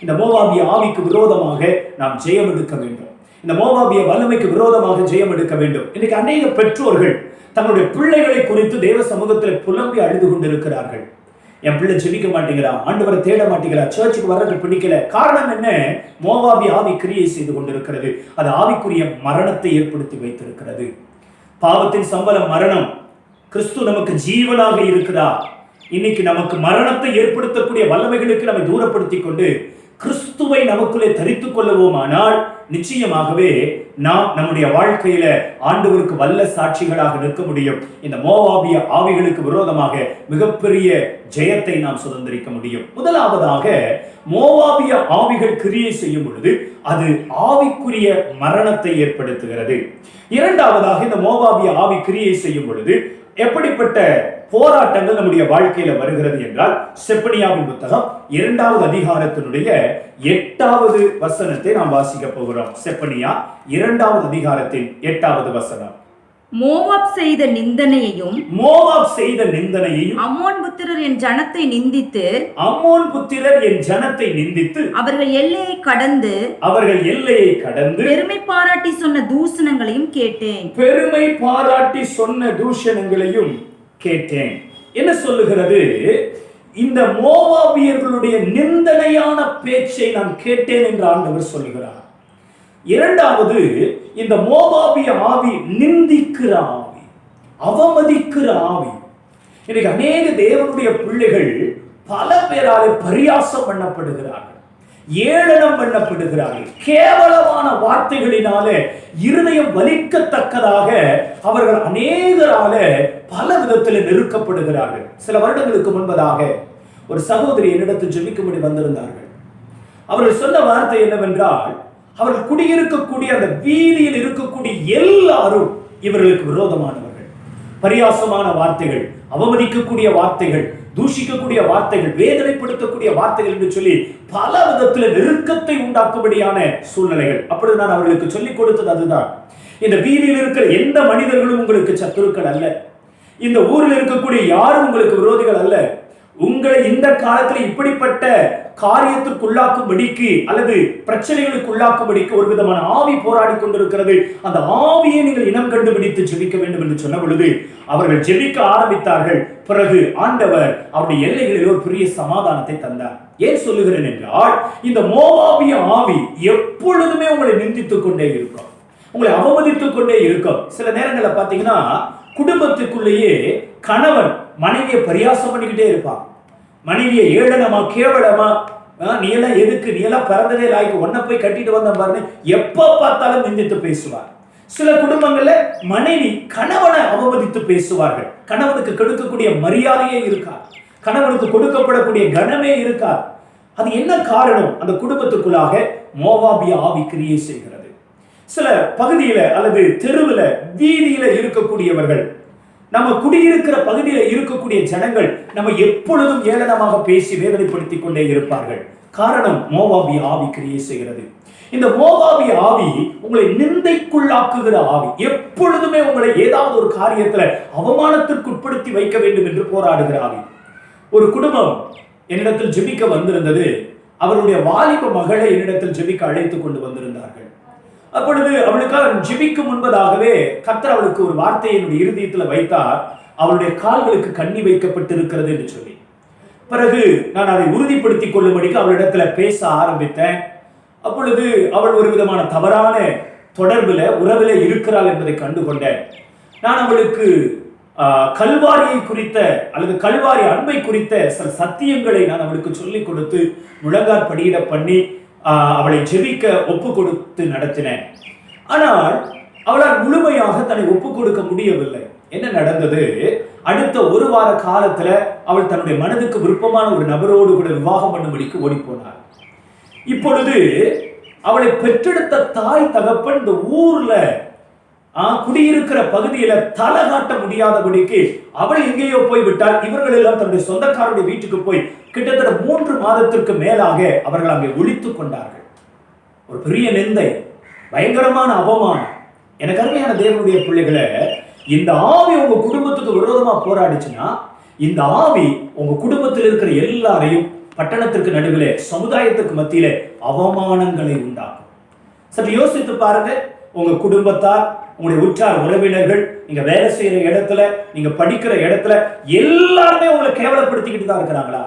இந்த மோவாபிய ஆவிக்கு விரோதமாக நாம் ஜெயம் எடுக்க வேண்டும். இந்த மோவாபிய வல்லமைக்கு விரோதமாக ஜெயம் எடுக்க வேண்டும். இன்னைக்கு அநேக பெற்றோர்கள் தங்களுடைய பிள்ளைகளை குறித்து தேவ சமூகத்தில் புலம்பி அழுது கொண்டிருக்கிறார்கள். என் பிள்ளை ஜெபிக்க மாட்டேங்கிறா, ஆண்டவரை தேட மாட்டேங்கிறா, சர்ச்சுக்கு வர்றது பிடிக்கல. காரணம் என்ன? மோவாபி ஆவி கிரியை செய்து கொண்டிருக்கிறது. அது ஆவிக்குரிய மரணத்தை ஏற்படுத்தி வைத்திருக்கிறது. பாவத்தின் சம்பளம் மரணம். கிறிஸ்து நமக்கு ஜீவனாக இருக்கிறார். இன்னைக்கு நமக்கு மரணத்தை ஏற்படுத்தக்கூடிய வல்லமைகளுக்கு நம்மை தூரப்படுத்தி கொண்டு கிறிஸ்துவை நமக்குள்ளே தரித்துக் கொள்ளுவோமானால் நிச்சயமாகவே நாம் நம்முடைய வாழ்க்கையில ஆண்டவருக்கு வல்ல சாட்சிகளாக நிற்க முடியும். இந்த மோவாபிய ஆவிகளுக்கு விரோதமாக மிகப்பெரிய ஜெயத்தை நாம் சுதந்திரிக்க முடியும். முதலாவதாக, மோவாபிய ஆவிகள் கிரியை செய்யும் பொழுது அது ஆவிக்குரிய மரணத்தை ஏற்படுத்துகிறது. இரண்டாவதாக, இந்த மோவாபிய ஆவி கிரியை செய்யும் பொழுது எப்படிப்பட்ட போராட்டங்கள் நம்முடைய வாழ்க்கையில வருகிறது என்றால், செப்பனியாவின் புத்தகம் 2வது அதிகாரத்தினுடைய 8வது வசனத்தை நாம் வாசிக்க போகிறோம். செப்பனியா 2வது அதிகாரத்தின் 8வது வசனம். மோவாப் செய்த நிந்தனையையும் அம்மோன் புத்திரர் என் ஜனத்தை நிந்தித்து அவர்கள் எல்லையை கடந்து பெருமை பாராட்டி சொன்ன தூஷணங்களையும் கேட்டேன். என்ன சொல்லுகிறது? இந்த மோவாபியர்களுடைய நிந்தனையான பேச்சை நான் கேட்டேன் என்று ஆண்டவர் சொல்லுகிறார். இரண்டாவது, இந்த மோவாபிய ஆவி நிந்திக்கிற ஆவி, அவமதிக்கிற ஆவி. இன்னைக்கு அநேக தேவனுடைய பிள்ளைகள் பல பேராலே பரியாசம் பண்ணப்படுகிறார்கள், ஏளனம் பண்ணப்படுகிறார்கள். கேவலமான வார்த்தைகளினாலே இருதயம் வலிக்கத்தக்கதாக அவர்கள் அநேகரால பல விதத்தில் நெருக்கப்படுகிறார்கள். சில வருடங்களுக்கு முன்பதாக ஒரு சகோதரி என்னிடத்தில் ஜெபிக்கும்படி வந்திருந்தார்கள். அவர்கள் சொன்ன வார்த்தை என்னவென்றால், அவர்கள் குடியிருக்கக்கூடிய அந்த வீதியில் இருக்கக்கூடிய எல்லாரும் இவர்களுக்கு விரோதமானவர்கள். பரியாசமான வார்த்தைகள், அவமதிக்கக்கூடிய வார்த்தைகள், தூஷிக்கக்கூடிய வார்த்தைகள், வேதனைப்படுத்தக்கூடிய வார்த்தைகள் என்று சொல்லி பல விதத்தில் நெருக்கத்தை உண்டாக்கும்படியான சூழ்நிலைகள். அப்பொழுது நான் அவர்களுக்கு சொல்லிக் கொடுத்தது அதுதான். இந்த வீதியில் இருக்கிற எந்த மனிதர்களும் உங்களுக்கு சத்துருக்கள் அல்ல. இந்த ஊரில் இருக்கக்கூடிய யாரும் உங்களுக்கு விரோதிகள் அல்ல. உங்களை இந்த காலத்தில் இப்படிப்பட்ட காரியத்திற்குள்ளாக்கும்படிக்கு அல்லது பிரச்சனைகளுக்கு உள்ளாக்கும்படிக்கு ஒரு விதமான ஆவி போராடி கொண்டிருக்கிறது. அந்த ஆவியை நீங்கள் இனம் கண்டுபிடித்து ஜெபிக்க வேண்டும் என்று சொன்ன பொழுது அவர்கள் ஜெபிக்க ஆரம்பித்தார்கள். பிறகு ஆண்டவர் அவருடைய எல்லைகளில் ஒரு பெரிய சமாதானத்தை தந்தார். ஏன் சொல்லுகிறேன் என்றால், இந்த மோவாபிய ஆவி எப்பொழுதுமே உங்களை நிந்தித்துக் கொண்டே இருக்கும், உங்களை அவமதித்துக் கொண்டே இருக்கும். சில நேரங்களில் பார்த்தீங்கன்னா, குடும்பத்துக்குள்ளேயே கணவன் மனைவியை பரியாசம் பண்ணிக்கிட்டே இருப்பான். மனைவியை ஏளனமா, கேவலமா, நீ எல்லாம் எதுக்கு, நீ எல்லாம் பிறந்ததே லாய்க்கு, ஒன்ன போய் கட்டிட்டு வந்த பாருன்னு எப்ப பார்த்தாலும் நிந்தித்து பேசுவார். சில குடும்பங்கள்ல மனைவி கணவனை அவமதித்து பேசுவார்கள். கணவனுக்கு கொடுக்கக்கூடிய மரியாதையே இருக்கா, கணவனுக்கு கொடுக்கப்படக்கூடிய கனமே இருக்கா. அது என்ன காரணம்? அந்த குடும்பத்துக்குள்ளாக மோவாபிய ஆவி கிரியை செய்கிறது. சில பகுதியில அல்லது தெருவுல, வீதியில இருக்கக்கூடியவர்கள், நம்ம குடியிருக்கிற பகுதியில் இருக்கக்கூடிய ஜனங்கள் நம்ம எப்பொழுதும் ஏளனமாக பேசி வேதனைப்படுத்திக் கொண்டே இருப்பார்கள். காரணம் மோவாபிய ஆவி கிரியை செய்கிறது. இந்த மோவாபிய ஆவி உங்களை நிந்தைக்குள்ளாக்குகிற ஆவி. எப்பொழுதுமே உங்களை ஏதாவது ஒரு காரியத்துல அவமானத்திற்கு உட்படுத்தி வைக்க வேண்டும் என்று போராடுகிற ஆவி. ஒரு குடும்பம் என்னிடத்தில் ஜெபிக்க வந்திருந்தது. அவருடைய வாலிப மகளை என்னிடத்தில் ஜெபிக்க அழைத்து கொண்டு வந்திருந்தார்கள். அப்பொழுது அவளுக்காக ஜெபிக்கும் முன்பதாகவே கர்த்தர் அவளுக்கு ஒரு வார்த்தையை என்னுடைய இருதயத்தில் வைத்தார். அவளுடைய கால்களுக்கு கண்ணி வைக்கப்பட்டிருக்கிறது என்று சொல்லி, பிறகு நான் அதை உறுதிப்படுத்திக் கொள்ளும்படிக்கு அவளிடத்துல பேச ஆரம்பித்தேன். அப்பொழுது அவள் ஒரு விதமான தவறான தொடர்புல உறவுல இருக்கிறாள் என்பதை கண்டுகொண்டேன். நான் அவளுக்கு கல்வாரியை குறித்த அல்லது கல்வாரி அன்பை குறித்த சில சத்தியங்களை நான் அவளுக்கு சொல்லிக் கொடுத்து முழங்கால் படியிட பண்ணி அவளை ஜெபிக்க ஒப்பு கொடுத்து நடத்தினேன். ஆனால் அவளால் முழுமையாக தன்னை ஒப்பு கொடுக்க முடியவில்லை. என்ன நடந்தது? அடுத்த ஒரு வார காலத்துல அவள் தன்னுடைய மனதுக்கு விருப்பமான ஒரு நபரோடு கூட விவாகம் பண்ணும்படிக்கு ஓடி போனாள். இப்பொழுது அவளை பெற்றெடுத்த தாய் தகப்பன் இந்த ஊர்ல குடியிருக்கிற பகுதியில தலை காட்ட முடியாதபடிக்கு அவள் எங்கேயோ போய் விட்டால். இவர்கள் எல்லாம் தன்னுடைய சொந்தக்காரருடைய வீட்டுக்கு போய் கிட்டத்தட்ட 3 மாதத்திற்கு மேலாக அவர்கள் அங்கே ஒழித்துக் கொண்டார்கள். ஒரு பெரிய நிந்தை, பயங்கரமான அவமானம். எனக்கு அருமையான தேவனுடைய பிள்ளைகளை, இந்த ஆவி உங்க குடும்பத்துக்கு விரோதமா போராடிச்சுன்னா, இந்த ஆவி உங்க குடும்பத்தில் இருக்கிற எல்லாரையும் பட்டணத்திற்கு நடுவில் சமுதாயத்துக்கு மத்தியில அவமானங்களை உண்டாக்கும். சற்று யோசித்து பாருங்க. உங்க குடும்பத்தார், உங்களுடைய உற்றார் உறவினர்கள், நீங்க வேலை செய்யற இடத்துல, நீங்க படிக்கிற இடத்துல எல்லாருமே உங்களை கேவலப்படுத்திக்கிட்டு தான் இருக்கிறாங்களா?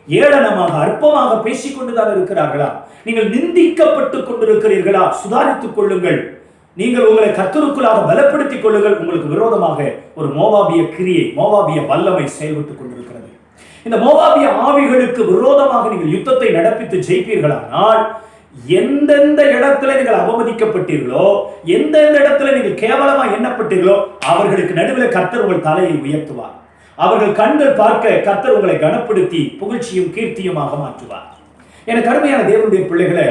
ஏளனமாக அற்பமாக பேசிக்கொண்டுதான் இருக்கிறார்களா? நீங்கள் நிந்திக்கப்பட்டு கொண்டிருக்கிறீர்களா? சுதாரித்துக் கொள்ளுங்கள். நீங்கள் உங்களை கர்த்தருக்குள்ளாக பலப்படுத்திக் கொள்ளுங்கள். உங்களுக்கு விரோதமாக ஒரு மோவாபிய கிரியை, மோவாபிய வல்லமை செயல்பட்டுக் கொண்டிருக்கிறது. இந்த மோவாபிய ஆவிகளுக்கு விரோதமாக நீங்கள் யுத்தத்தை நடப்பித்து ஜெயிப்பீர்களானால், எந்தெந்த இடத்துல நீங்கள் அவமதிக்கப்பட்டீர்களோ, எந்தெந்த இடத்துல நீங்கள் கேவலமா எண்ணப்பட்டீர்களோ, அவர்களுக்கு நடுவில் கர்த்தர் உங்கள் தலையை உயர்த்துவார். அவர்கள் கண்கள் பார்க்க கர்த்தர் உங்களை கனப்படுத்தி புகழ்ச்சியும் கீர்த்தியுமாக மாற்றுவார். எனக்கு அருமையான தேவனுடைய பிள்ளைகளை,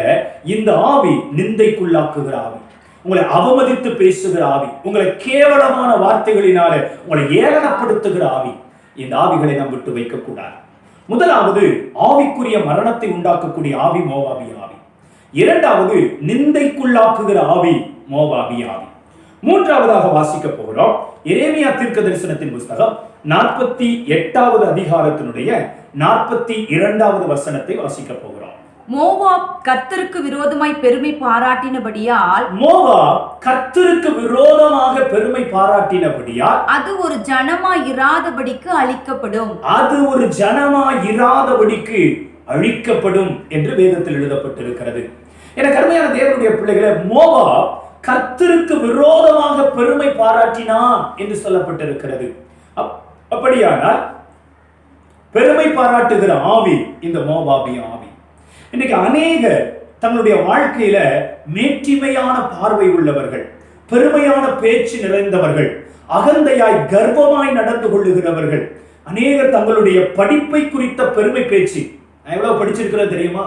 இந்த ஆவி நிந்தைக்குள்ளாக்குகிற ஆவி, உங்களை அவமதித்து பேசுகிற ஆவி, உங்களை கேவலமான வார்த்தைகளினால உங்களை ஏளனப்படுத்துகிற ஆவி, இந்த ஆவிகளை நாம் விட்டு வைக்கக்கூடாது. முதலாவது, ஆவிக்குரிய மரணத்தை உண்டாக்கக்கூடிய ஆவி மோவாபிய ஆவி. இரண்டாவது, நிந்தைக்குள்ளாக்குகிற ஆவி மோவாபிய ஆவி. மூன்றாவதாக வாசிக்க போகிறோம் எரேமியா தீர்க்க தரிசனத்தின் புஸ்தகம் 48வது அதிகாரத்தினுடைய 42வது வசனத்தை வாசிக்க போகிறோம். மோவாப் கர்த்தருக்கு விரோதமாய் பெருமை பாராட்டினபடியால், மோவாப் கர்த்தருக்கு விரோதமாக பெருமை பாராட்டினபடியால் அது ஒரு ஜனமாய் இராதபடிக்கு அழிக்கப்படும். அது ஒரு ஜனமாய் இராதபடிக்கு அழிக்கப்படும் என்று வேதத்தில் எழுதப்பட்டிருக்கிறது. எனக்கு அருமையான தேவனுடைய பிள்ளைகளை, மோவாப் கர்த்தருக்கு விரோதமாக பெருமை பாராட்டினான் என்று சொல்லப்பட்டிருக்கிறது. அப்படியானால் பெருமை பாராட்டுகிற ஆவி இந்த மோவாபிய ஆவி. இன்னைக்கு அநேகர் தங்களுடைய வாழ்க்கையில மேட்டிமையான பார்வை உள்ளவர்கள், பெருமையான பேச்சு நிறைந்தவர்கள், அகந்தையாய் கர்வமாய் நடந்து கொள்ளுகிறவர்கள். அநேகர் தங்களுடைய படிப்பை குறித்த பெருமை பேச்சு, நான் எவ்வளவு படிச்சிருக்கிறேன் தெரியுமா,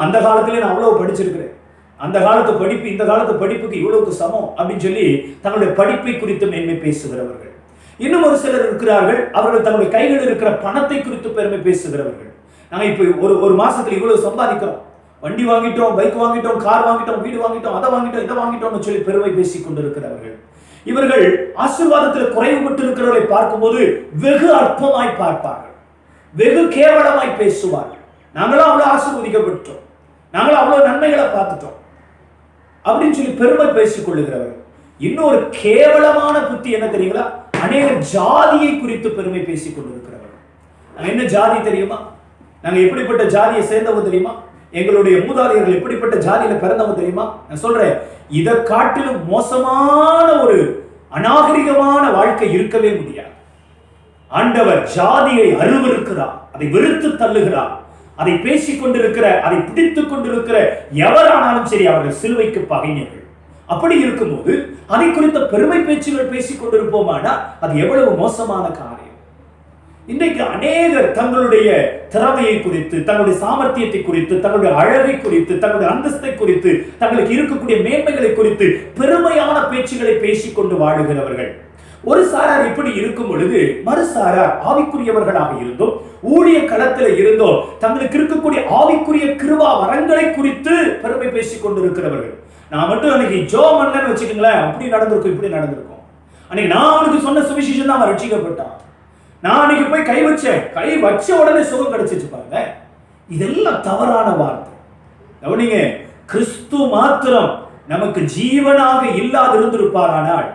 அந்த காலத்திலே நான் அவ்வளவு படிச்சிருக்கிறேன், அந்த காலத்து படிப்பு இந்த காலத்து படிப்புக்கு இவ்வளவுக்கு சமம் அப்படின்னு சொல்லி தங்களுடைய படிப்பை குறித்து மேன்மை பேசுகிறவர்கள். இன்னும் ஒரு சிலர் இருக்கிறார்கள், அவர்கள் தங்களுடைய கைகளில் இருக்கிற பணத்தை குறித்து பெருமை பேசுகிறவர்கள். நாங்க இப்ப ஒரு மாசத்துல இவ்வளவு சம்பாதிக்கிறோம், வண்டி வாங்கிட்டோம், பைக் வாங்கிட்டோம், கார் வாங்கிட்டோம், வீடு வாங்கிட்டோம், அதை வாங்கிட்டோம், இதை வாங்கிட்டோம்னு சொல்லி பெருமை பேசிக் கொண்டிருக்கிறவர்கள். இவர்கள் ஆசீர்வாதத்தில் குறைவுபட்டு இருக்கிறவர்களை பார்க்கும்போது வெகு அற்பமாய் பார்ப்பார்கள், வெகு கேவலமாய் பேசுவார்கள். நாங்களும் அவ்வளவு ஆசீர்வதிக்கப்பட்டோம், நாங்களும் அவ்வளவு நன்மைகளை பார்த்துட்டோம் அப்படின்னு சொல்லி பெருமை பேசிக் கொள்ளுகிறவர்கள். இன்னொரு கேவலமான புத்தி என்ன தெரியுங்களா? அநேக ஜாதியை குறித்து பெருமை பேசிக் கொண்டிருக்கிறவர்கள். நாங்க என்ன ஜாதி தெரியுமா, நாங்க எப்படிப்பட்ட ஜாதியை சேர்ந்தவங்க தெரியுமா, எங்களுடைய மூதாதையர்கள் எப்படிப்பட்ட ஜாதியில பிறந்தவங்க தெரியுமா? நான் சொல்றேன், இதை காட்டிலும் மோசமான ஒரு அநாகரிகமான வாழ்க்கை இருக்கவே முடியாது. ஆண்டவர் ஜாதியை அருவருக்கிறார், அதை வெறுத்து தள்ளுகிறார். அதை பேசிக் கொண்டிருக்கிற, அதை பிடித்துக் கொண்டிருக்கிற எவரானாலும் சரி, அவர்கள் சிலுவைக்கு பகைஞர்கள். அப்படி இருக்கும்போது அதை குறித்த பெருமை பேச்சுகள் பேசிக் கொண்டிருப்போமானா அது எவ்வளவு மோசமான காரியம். இன்றைக்கு அநேகர் தங்களுடைய திறமையை குறித்து, தங்களுடைய சாமர்த்தியத்தை குறித்து, தங்களுடைய அழகை குறித்து, தங்களுடைய அந்தஸ்தை குறித்து, தங்களுக்கு இருக்கக்கூடிய மேன்மைகளை குறித்து பெருமையான பேச்சுகளை பேசிக்கொண்டு வாழுகிறவர்கள். ஒரு சாரார் இப்படி இருக்கும் பொழுது மறுசாரார் ஆவிக்குரியவர்களாக இருந்தோம், ஊழிய களத்தில் இருந்தோம், தங்களுக்கு இருக்கக்கூடிய ஆவிக்குரிய கிருபா வரங்களை குறித்து பெருமை பேசிக் கொண்டிருக்கிறவர்கள். நான் மட்டும் அன்னைக்கு ஜோ மன்னன் வச்சுக்கோங்களேன், அப்படி நடந்திருக்கும் இப்படி நடந்திருக்கும். அன்னைக்கு நான் அவனுக்கு சொன்ன சுவிசேஷம் தான் அவன் ரட்சிக்கப்பட்டான். நான் அன்னைக்கு போய் கை வச்ச உடனே சுகம் கிடைச்சிச்சு பாருங்க. இதெல்லாம் தவறான வார்த்தை. கவனிங்க, கிறிஸ்து மாத்திரம் நமக்கு ஜீவனாக இல்லாது இருந்திருப்பாரானால்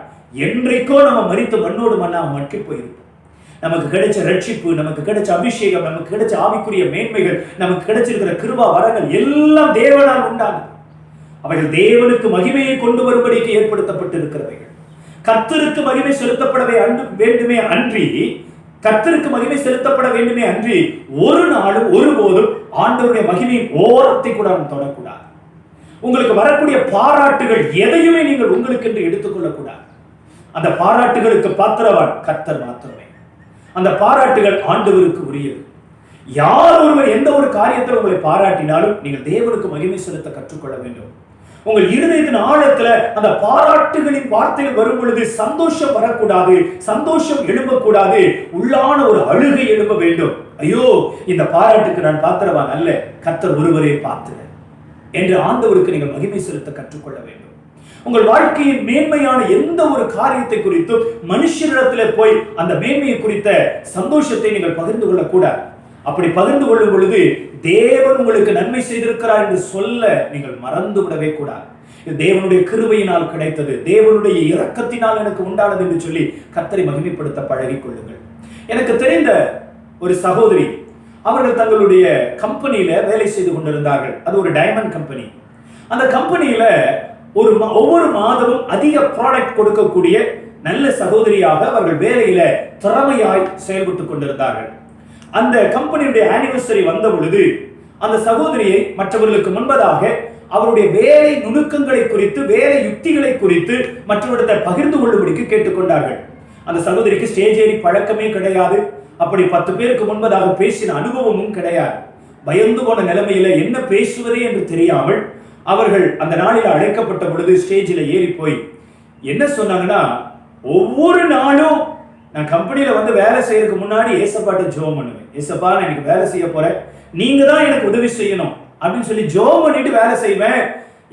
என்றைக்கோ நம்ம மரித்து மண்ணோடு மண்ணாக மட்கி போயிருப்போம். நமக்கு கிடைச்ச ரட்சிப்பு, நமக்கு கிடைச்ச அபிஷேகம், நமக்கு கிடைச்ச ஆவிக்குரிய மேன்மைகள், நமக்கு கிடைச்சிருக்கிற கிருபா வரங்கள் எல்லாம் தேவனால் உண்டானது. அவைகள் தேவனுக்கு மகிமையை கொண்டு வரும்படிக்கு ஏற்படுத்தப்பட்டிருக்கிறவைகள். கர்த்தருக்கு மகிமை செலுத்தப்படவே வேண்டுமே அன்றி கர்த்தருக்கு மகிமை செலுத்தப்பட வேண்டுமே அன்றி ஒரு நாளும் ஒருபோதும் ஆண்டவருடைய மகிமையின் ஓரத்தை கூட நாம் தொடக்கூடாது. உங்களுக்கு வரக்கூடிய பாராட்டுகள் எதையுமே நீங்கள் உங்களுக்கு என்று எடுத்துக்கொள்ளக்கூடாது. அந்த பாராட்டுகளுக்கு பாத்திரவான் கர்த்தர் மாத்திரமே. அந்த பாராட்டுகள் ஆண்டவருக்கு உரியது. யார் ஒருவர் எந்த ஒரு காரியத்தில் உங்களை பாராட்டினாலும் நீங்கள் தேவனுக்கு மகிமை செலுத்த கற்றுக்கொள்ள வேண்டும். உங்கள் இருதயத்தின் ஆழத்துல அந்த பாராட்டுகளின் வார்த்தைகள் வரும் பொழுது சந்தோஷம் வரக்கூடாது, சந்தோஷம் எழும்பக்கூடாது, உள்ளான ஒரு அழுகை எழும்ப வேண்டும். ஐயோ, இந்த பாராட்டுக்கு நான் பாத்திரவான் அல்ல, கர்த்தர் ஒருவரே பாத்திர என்று ஆண்டவருக்கு நீங்கள் மகிமை செலுத்த கற்றுக்கொள்ள வேண்டும். உங்கள் வாழ்க்கையின் மேன்மையான எந்த ஒரு காரியத்தை குறித்தும் மனுஷரிடத்தில் போய் அந்த மேன்மையை குறித்த சந்தோஷத்தை நீங்கள் பகிர்ந்து கொள்ளக்கூடாது. அப்படி பகிர்ந்து கொள்ளும் பொழுது தேவன் உங்களுக்கு நன்மை செய்திருக்கிறார் என்று சொல்ல நீங்கள் மறந்து விடவே கூடாது. இது தேவனுடைய கிருபையினால் கிடைத்தது, தேவனுடைய இரக்கத்தினால் எனக்கு உண்டானது என்று சொல்லி கர்த்தரை மகிமைப்படுத்த பழகிக் கொள்ளுங்கள். எனக்கு தெரிந்த ஒரு சகோதரி, அவர்கள் தங்களுடைய கம்பெனியில வேலை செய்து கொண்டிருந்தார்கள். அது ஒரு டைமண்ட் கம்பெனி. அந்த கம்பெனியில ஒவ்வொரு மாதமும் அதிக ப்ராடக்ட் கொடுக்கக்கூடிய நல்ல சகோதரியாக அவர்கள் வேலையில திறமையாய் செயல்பட்டுக் கொண்டிருந்தார்கள். அந்த கம்பெனியுடைய ஆனிவர்சரி வந்த பொழுது அந்த சகோதரியை மற்றவர்களுக்கு முன்பதாக அவருடைய வேலை நுணுக்கங்களை குறித்து, வேலை யுக்திகளை குறித்து மற்றவர்களை பகிர்ந்து கொள்ளும்படிக்கு கேட்டுக்கொண்டார்கள். அந்த சகோதரிக்கு ஸ்டேஜ் ஏறி பழக்கமே கிடையாது. அப்படி 10 பேருக்கு முன்பதாக பேசின அனுபவமும் கிடையாது. பயந்து போன நிலைமையில என்ன பேசுவதே என்று தெரியாமல் அவர்கள் அந்த நாளில் அழைக்கப்பட்ட பொழுது ஸ்டேஜில் ஏறி போய் என்ன சொன்னாங்கன்னா, ஒவ்வொரு நாளும் நான் கம்பெனியில வந்து வேலை செய்யறதுக்கு முன்னாடி ஏசப்பாட்ட ஜெபம் பண்ணுவேன். ஏசப்பா, நான் எனக்கு வேலை செய்ய போறேன், நீங்க தான் எனக்கு உதவி செய்யணும் அப்படின்னு சொல்லி ஜெபம் பண்ணிட்டு வேலை செய்வேன்.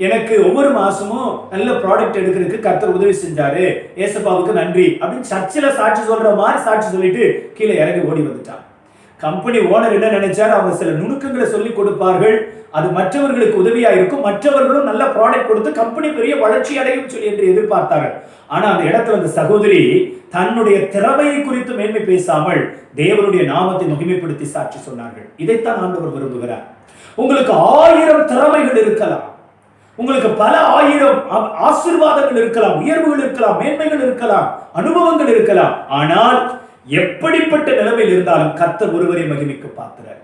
எனக்கு ஒவ்வொரு மாசமும் நல்ல ப்ராடக்ட் எடுக்கிறதுக்கு கர்த்தர் உதவி செஞ்சாரு, ஏசப்பாவுக்கு நன்றி அப்படின்னு சர்ச்சில் சாட்சி சொல்ற மாதிரி சாட்சி சொல்லிட்டு கீழே இறங்கி ஓடி வந்துட்டான். கம்பெனி ஓனர் என்ன நினைச்சாரு, அவங்க சில நுணுக்கங்களை சொல்லி கொடுப்பார்கள், அது மற்றவர்களுக்கு உதவியா இருக்கும், மற்றவர்களும் நல்ல ப்ராடக்ட் கொடுத்து கம்பெனி பெரிய வளர்ச்சி அடையும் சொல்லி என்று எதிர்பார்த்தார்கள். ஆனா அந்த இடத்துல அந்த சகோதரி தன்னுடைய திறமையை குறித்து மேன்மை பேசாமல் தேவனுடைய நாமத்தை மகிமைப்படுத்தி சாட்சி சொன்னார்கள். இதைத்தான் ஆண்டவர் விரும்புகிறார். உங்களுக்கு 1000 திறமைகள் இருக்கலாம், உங்களுக்கு பல 1000 ஆசீர்வாதங்கள் இருக்கலாம், உயர்வுகள் இருக்கலாம், மேன்மைகள் இருக்கலாம், அனுபவங்கள் இருக்கலாம். ஆனால் எப்படிப்பட்ட நிலைமையில் இருந்தாலும் கர்த்தர் ஒருவரை மகிமைக்கு பாத்திரர்.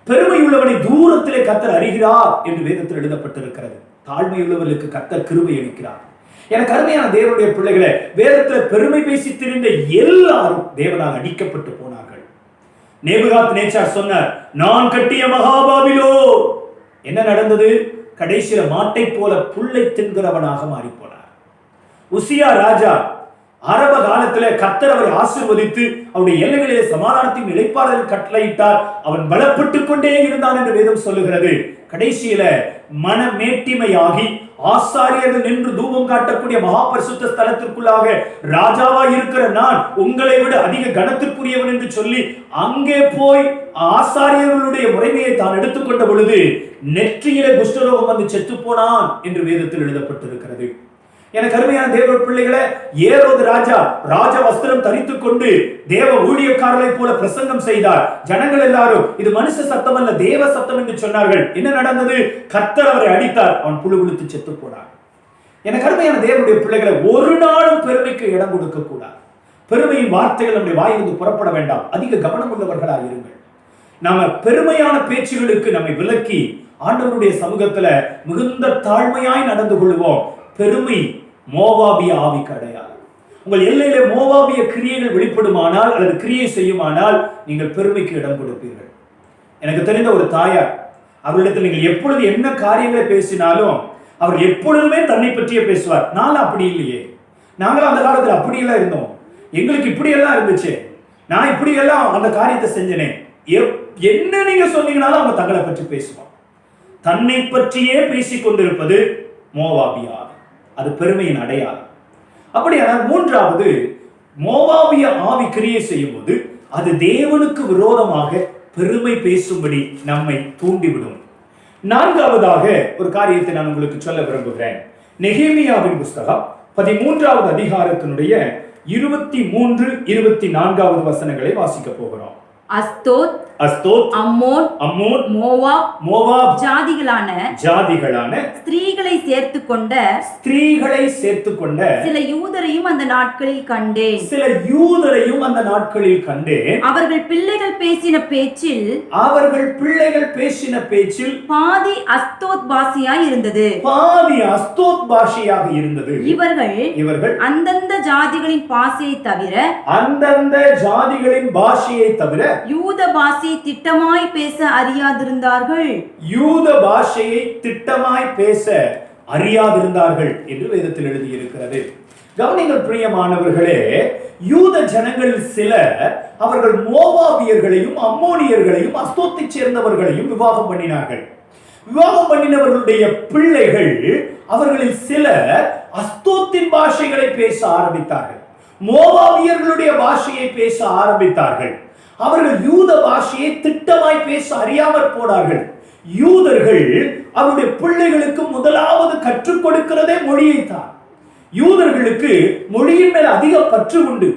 பெருமையுள்ளவனை தூரத்திலே கர்த்தர் அறிகிறார் என்று வேதத்தில் எழுதப்பட்டிருக்கிறது. தாழ்மையுள்ளவர்களுக்கு கர்த்தர் கிருபை அளிக்கிறார். எனக்கு அருமையான தேவனுடைய பிள்ளைகளை, வேதத்தில் பெருமை பேசி திரிந்த எல்லாரும் தேவனால் அடிக்கப்பட்டு போனார்கள். நேபுகாத் நேச்சார் சொன்னார், நான் கட்டிய மகாபாபிலோன். என்ன நடந்தது? கடைசியில மாட்டை போல புல்லை தின்கிறவனாக மாறி போனார். உசியா ராஜா அரப காலத்துல கர்த்தர் அவரை ஆசீர்வதித்து அவருடைய எல்லைகளிலே சமாதானத்தையும் இளைப்பாறுதல் கட்டளையிட்டார். அவன் பலப்பட்டுக் கொண்டே இருந்தான் என்று வேதம் சொல்லுகிறது. கடைசியில மனமேட்டிமையாகி ஆசாரியர்கள் நின்று தூபம் காட்டக்கூடிய மகா பரிசுத்த ஸ்தலத்திற்குள்ளாக ராஜாவா இருக்கிற நான் உங்களை விட அதிக கனத்திற்குரியவன் என்று சொல்லி அங்கே போய் ஆசாரியர்களுடைய முறைமையை தான் எடுத்துக்கொண்ட பொழுது நெற்றியிலே குஷ்டரோகம் வந்து செத்து போனான் என்று வேதத்தில் எழுதப்பட்டிருக்கிறது. எனக்கு அருமையான தேவ பிள்ளைகளை, ஏரோது ராஜா ராஜ வஸ்திரம் தரித்துக் கொண்டு தேவ ஊழியக்காரர்களை போல பிரசங்கம் செய்தார். ஜனங்கள் எல்லாரும் இது மனுஷ சத்தம் அல்ல, தேவ சத்தம் என்று சொன்னார்கள். என்ன நடந்தது? கர்த்தர் அவரை அடித்தார், அவன் புழு விழுத்து செத்து போனார். எனக்கு அருமையான தேவனுடைய பிள்ளைகளை, ஒரு நாளும் பெருமைக்கு இடம் கொடுக்க கூடாது. பெருமையின் வார்த்தைகள் நம்முடைய வாயிலிருந்து புறப்பட வேண்டாம். அதிக கவனம் உள்ளவர்களாக இருங்கள். நாம பெருமையான பேச்சுகளுக்கு நம்மை விலக்கி ஆண்டவருடைய சமூகத்துல மிகுந்த தாழ்மையாய் நடந்து கொள்வோம். பெருமை மோவாபிய ஆவிக்கு அடையாளம். உங்கள் எல்லையில மோவாபிய கிரியைகள் வெளிப்படுமானால் அல்லது கிரியை செய்யுமானால் நீங்கள் பெருமைக்கு இடம் கொடுப்பீர்கள். எனக்கு தெரிந்த ஒரு தாயார், அவர்களிடத்தில் நீங்கள் எப்பொழுது என்ன காரியங்களை பேசினாலும் அவர் எப்பொழுதுமே தன்னை பற்றியே பேசுவார். நானும் அப்படி இல்லையே, நாங்களும் அந்த காலத்தில் அப்படியெல்லாம் இருந்தோம். எங்களுக்கு இப்படி எல்லாம் இருந்துச்சு, நான் இப்படி எல்லாம் அந்த காரியத்தை செஞ்சனே, என்ன நீங்க சொன்னீங்கனாலும் அவங்க தங்களை பற்றி பேசுவாங்க. தன்னை பற்றியே பேசிக் கொண்டிருப்பது மோவாபிய ஆவி. அது பெருமையின் அடையாளம். அப்படியானால் மூன்றாவது, மோவாபிய ஆவி கிரியை செய்யும் போது அது தேவனுக்கு விரோதமாக பெருமை பேசும்படி நம்மை தூண்டிவிடும். நான்காவதாக ஒரு காரியத்தை நான் உங்களுக்கு சொல்ல விரும்புகிறேன். நெகேமியாவின் புஸ்தகம் 13வது அதிகாரத்தினுடைய 23, 24வது வசனங்களை வாசிக்க போகிறோம். அஸ்தோத், அம்மோன், மோவாப் ஜாதிகளான ஸ்திரீகளை சேர்த்துக்கொண்ட சில யூதரையும் அந்த நாட்களில் கண்டேன். அவர்கள் பிள்ளைகள் பேசின பேச்சில் பாதி அஸ்தோத் பாஷையாய் இருந்தது. இவர்கள் அந்தந்த ஜாதிகளின் பாஷையை தவிர யூத பாஷையை திட்டமாய் பேச அறியாதிருந்தார்கள் என்று வேதத்தில் எழுதியிருக்கிறது. கவனிங்கள் பிரியமானவர்களே, யூத ஜனங்களில் சிலர் அவர்கள் மோவாபியர்களையும் அம்மோனியர்களையும் அஸ்தோத்தை சேர்ந்தவர்களையும் விவாகம் பண்ணினார்கள். விவாகம் பண்ணினவர்களுடைய பிள்ளைகள் அவர்களில் சிலர் அஸ்தோத்தின் பாஷைகளை பேச ஆரம்பித்தார்கள், மோவாபியர்களுடைய பாஷையை பேச ஆரம்பித்தார்கள். அவர்கள் யூத பாஷையை திட்டமாய் பேச அறியாமற் போனார்கள். யூதர்கள் அவருடைய பிள்ளைகளுக்கு முதலாவது கற்றுக் கொடுக்கிறதே மொழியைத்தான். யூதர்களுக்கு மொழியின் மேல் அதிக பற்று உண்டு.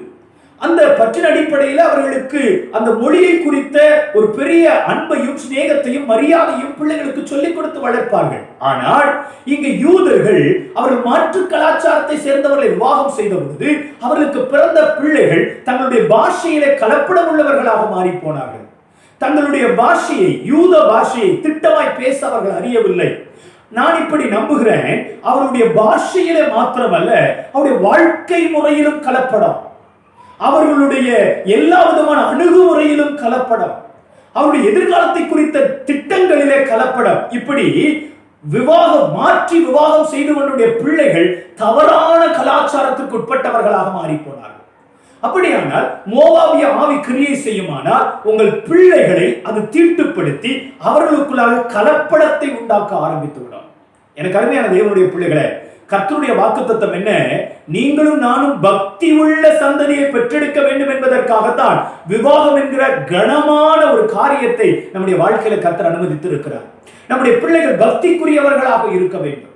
அந்த பற்றின் அடிப்படையில் அவர்களுக்கு அந்த மொழியை குறித்த ஒரு பெரிய அன்பையும் சிநேகத்தையும் மரியாதையும் பிள்ளைகளுக்கு சொல்லிக் கொடுத்து வளர்ப்பார்கள். ஆனால் இங்கு யூதர்கள் அவர்கள் மாற்று கலாச்சாரத்தை சேர்ந்தவர்களை விவாகம் செய்த பொழுது அவர்களுக்கு பிறந்த பிள்ளைகள் தங்களுடைய பாஷையிலே கலப்படம் உள்ளவர்களாக மாறி போனார்கள். தங்களுடைய பாஷையை, யூத பாஷையை திட்டமாய் பேச அவர்கள் அறியவில்லை. நான் இப்படி நம்புகிறேன், அவருடைய பாஷையிலே மாத்திரமல்ல, அவருடைய வாழ்க்கை முறையிலும் கலப்படம், அவர்களுடைய எல்லா விதமான அணுகுமுறையிலும் கலப்படம், அவருடைய எதிர்காலத்தை குறித்த திட்டங்களிலே கலப்படம். இப்படி மாற்றி விவாகம் செய்து கொண்டுடைய பிள்ளைகள் தவறான கலாச்சாரத்திற்கு உட்பட்டவர்களாக மாறி போனார்கள். அப்படியானால் மோவாபிய ஆவி கிரியை செய்யுமானால் உங்கள் பிள்ளைகளை அது தீட்டுப்படுத்தி அவர்களுக்குள்ளாக கலப்படத்தை உண்டாக்க ஆரம்பித்துவிடும். எனக்கு அருமையான தேவனுடைய பிள்ளைகளை, கர்த்தருடைய வாக்குத்தத்தம் என்ன? நீங்களும் நானும் பக்தி உள்ள சந்ததியை பெற்றெடுக்க வேண்டும் என்பதற்காகத்தான் விவாகம் என்கிற கனமான ஒரு காரியத்தை நம்முடைய வாழ்க்கையில கர்த்தர் அனுமதித்து இருக்கிறார். நம்முடைய பிள்ளைகள் பக்திக்குரியவர்களாக இருக்க வேண்டும்,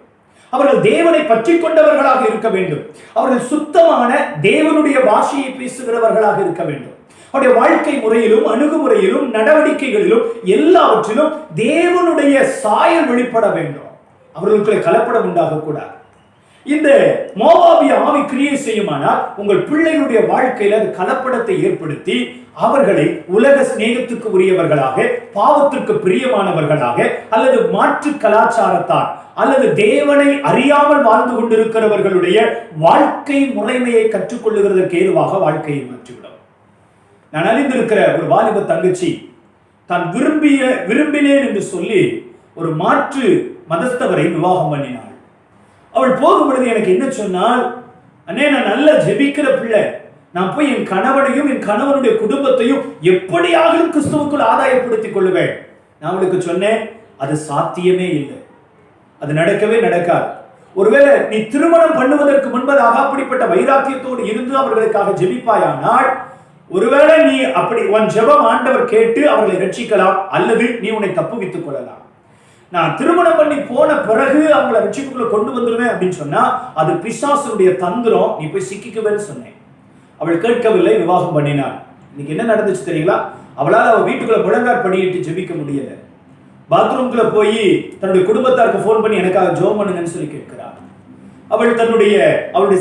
அவர்கள் தேவனை பற்றி கொண்டவர்களாக இருக்க வேண்டும், அவர்கள் சுத்தமான தேவனுடைய பாஷையை பேசுகிறவர்களாக இருக்க வேண்டும். அவருடைய வாழ்க்கை முறையிலும் அணுகுமுறையிலும் நடவடிக்கைகளிலும் எல்லாவற்றிலும் தேவனுடைய சாயல் வெளிப்பட வேண்டும். அவர்களுக்குள்ளே கலப்படம் உண்டாகக்கூடாது. இந்த மோவாபிய ஆவி கிரியை செய்யுமானால் உங்கள் பிள்ளைகளுடைய வாழ்க்கையில் அது கலப்படத்தை ஏற்படுத்தி அவர்களை உலக சிநேகத்துக்கு உரியவர்களாக, பாவத்திற்கு பிரியமானவர்களாக, அல்லது மாற்று கலாச்சாரத்தால் அல்லது தேவனை அறியாமல் வாழ்ந்து கொண்டிருக்கிறவர்களுடைய வாழ்க்கை முறைமையை கற்றுக்கொள்ளுகிறதற்கு ஏதுவாக வாழ்க்கையை மாற்றிவிடும். நான் அறிந்திருக்கிற ஒரு வாலிப தங்கச்சி தான் விரும்பினேன் என்று சொல்லி ஒரு மாற்று மதஸ்தவரை விவாகம் பண்ணினாள். அவள் போகும் பொழுது எனக்கு என்ன சொன்னால், அண்ணே, நான் நல்ல ஜெபிக்கிற பிள்ளை, நான் போய் என் கணவனையும் என் கணவனுடைய குடும்பத்தையும் எப்படியாக கிறிஸ்துவுக்குள் ஆதாயப்படுத்திக் கொள்ளுவேன். நான் அவளுக்கு சொன்னேன், அது சாத்தியமே இல்லை, அது நடக்கவே நடக்காது. ஒருவேளை நீ திருமணம் பண்ணுவதற்கு முன்பதாக அப்படிப்பட்ட வைராக்கியத்தோடு இருந்து அவர்களுக்காக ஜெபிப்பாயானால், ஒருவேளை நீ அப்படி உன் ஜெபம் ஆண்டவர் கேட்டு அவர்களை ரட்சிக்கலாம், அல்லது நீ உன்னை தப்புவித்துக் கொள்ளலாம். நான் திருமணம் பண்ணி போன பிறகு அவங்களை ரட்சிப்புக்குள்ள கொண்டு வந்துடுவேன் அப்படின்னு சொன்னா அது பிசாசுடைய தந்திரம், நீ போய் சிக்கிக்குவேன்னு சொன்னேன். அவள் கேட்கவில்லை, விவாகம் பண்ணினாள். இன்னைக்கு என்ன நடந்துச்சு தெரியுங்களா? அவளால் அவள் வீட்டுக்குள்ள முழங்கால் படியிட்டு ஜெபிக்க முடியல. பாத்ரூம்குள்ள போய் தன்னுடைய குடும்பத்தாருக்கு போன் பண்ணி எனக்காக ஜெபம் பண்ணுங்கன்னு சொல்லி கேட்கிறாள். அவளுடைய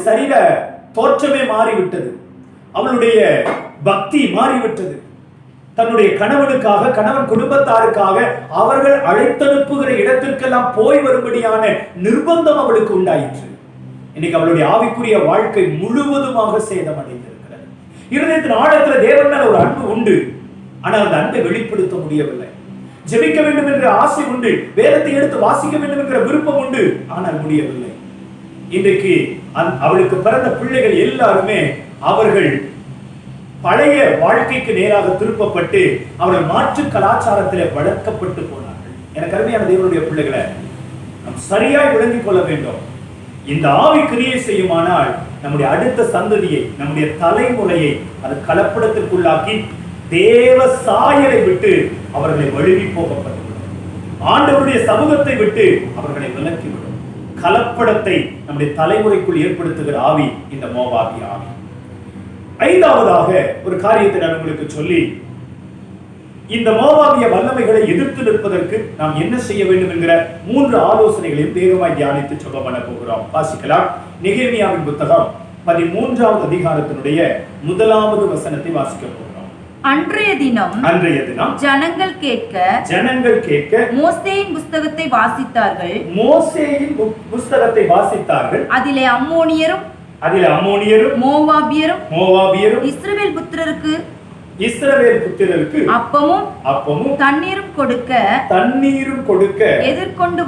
சரீர தோற்றமே மாறிவிட்டது, அவளுடைய பக்தி மாறிவிட்டது. தன்னுடைய கணவனுக்காக, கணவன் குடும்பத்தாருக்காக அவர்கள் அழைத்தனுப்புகிற இடத்திற்கெல்லாம் போய் வரும்படியான நிர்பந்தம் அவளுக்கு உண்டாயிற்று. இன்னைக்கு அவளுடைய ஆவிக்குரிய வாழ்க்கை முழுவதுமாக சேதமடைந்திருக்கிறது. இருதயத்தின் ஆழத்துல தேவன் மேல ஒரு அன்பு உண்டு, ஆனால் அந்த அன்பை வெளிப்படுத்த முடியவில்லை. ஜெபிக்க வேண்டும் என்ற ஆசை உண்டு, வேதத்தை எடுத்து வாசிக்க வேண்டும் என்கிற விருப்பம் உண்டு, ஆனால் முடியவில்லை. இன்றைக்கு அவளுக்கு பிறந்த பிள்ளைகள் எல்லாருமே அவர்கள் பழைய வாழ்க்கைக்கு நேராக திருப்பப்பட்டு அவர்கள் மாற்று கலாச்சாரத்திலே வளர்க்கப்பட்டு போனார்கள். எனக்கு அருமையான தேவனுடைய பிள்ளைகளை நாம் சரியாய் விளங்கிக் கொள்ள வேண்டும். இந்த ஆவி கிரியை செய்யுமானால் நம்முடைய அடுத்த சந்ததியை, நம்முடைய தலைமுறையை அது கலப்படத்திற்குள்ளாக்கி தேவ சாயலை விட்டு அவர்களை வழுவி போகப்பட்டுவிடும். ஆண்டவருடைய சமூகத்தை விட்டு அவர்களை விலக்கிவிடும். கலப்படத்தை நம்முடைய தலைமுறைக்குள் ஏற்படுத்துகிற ஆவி இந்த மோவாபி ஆவி. ஐந்தாவதாக ஒரு காரியத்தை நான் உங்களுக்கு சொல்லி, இந்த மோவாபிய வல்லமைகளை எதிர்த்து நிற்பதற்கு நாம் என்ன செய்ய வேண்டும் என்கிற 3 ஆலோசனைகளையும் வேகமாய் தியானித்து ஜெபம் பண்ண போகிறோம். வாசிக்கலாம். நெகேமியாவின் புத்தகம் 13வது அதிகாரத்தினுடைய 1வது வசனத்தை வாசிக்க போகிறோம். அன்றைய தினம் ஜனங்கள் கேட்க மோசேயின் புஸ்தகத்தை வாசித்தார்கள். அதிலே அம்மோனியரும் மோவாபியரும் இஸ்ரவேல் புத்திரருக்கு அப்பமும் தண்ணீரும் கொடுக்க எதிர்கொண்டு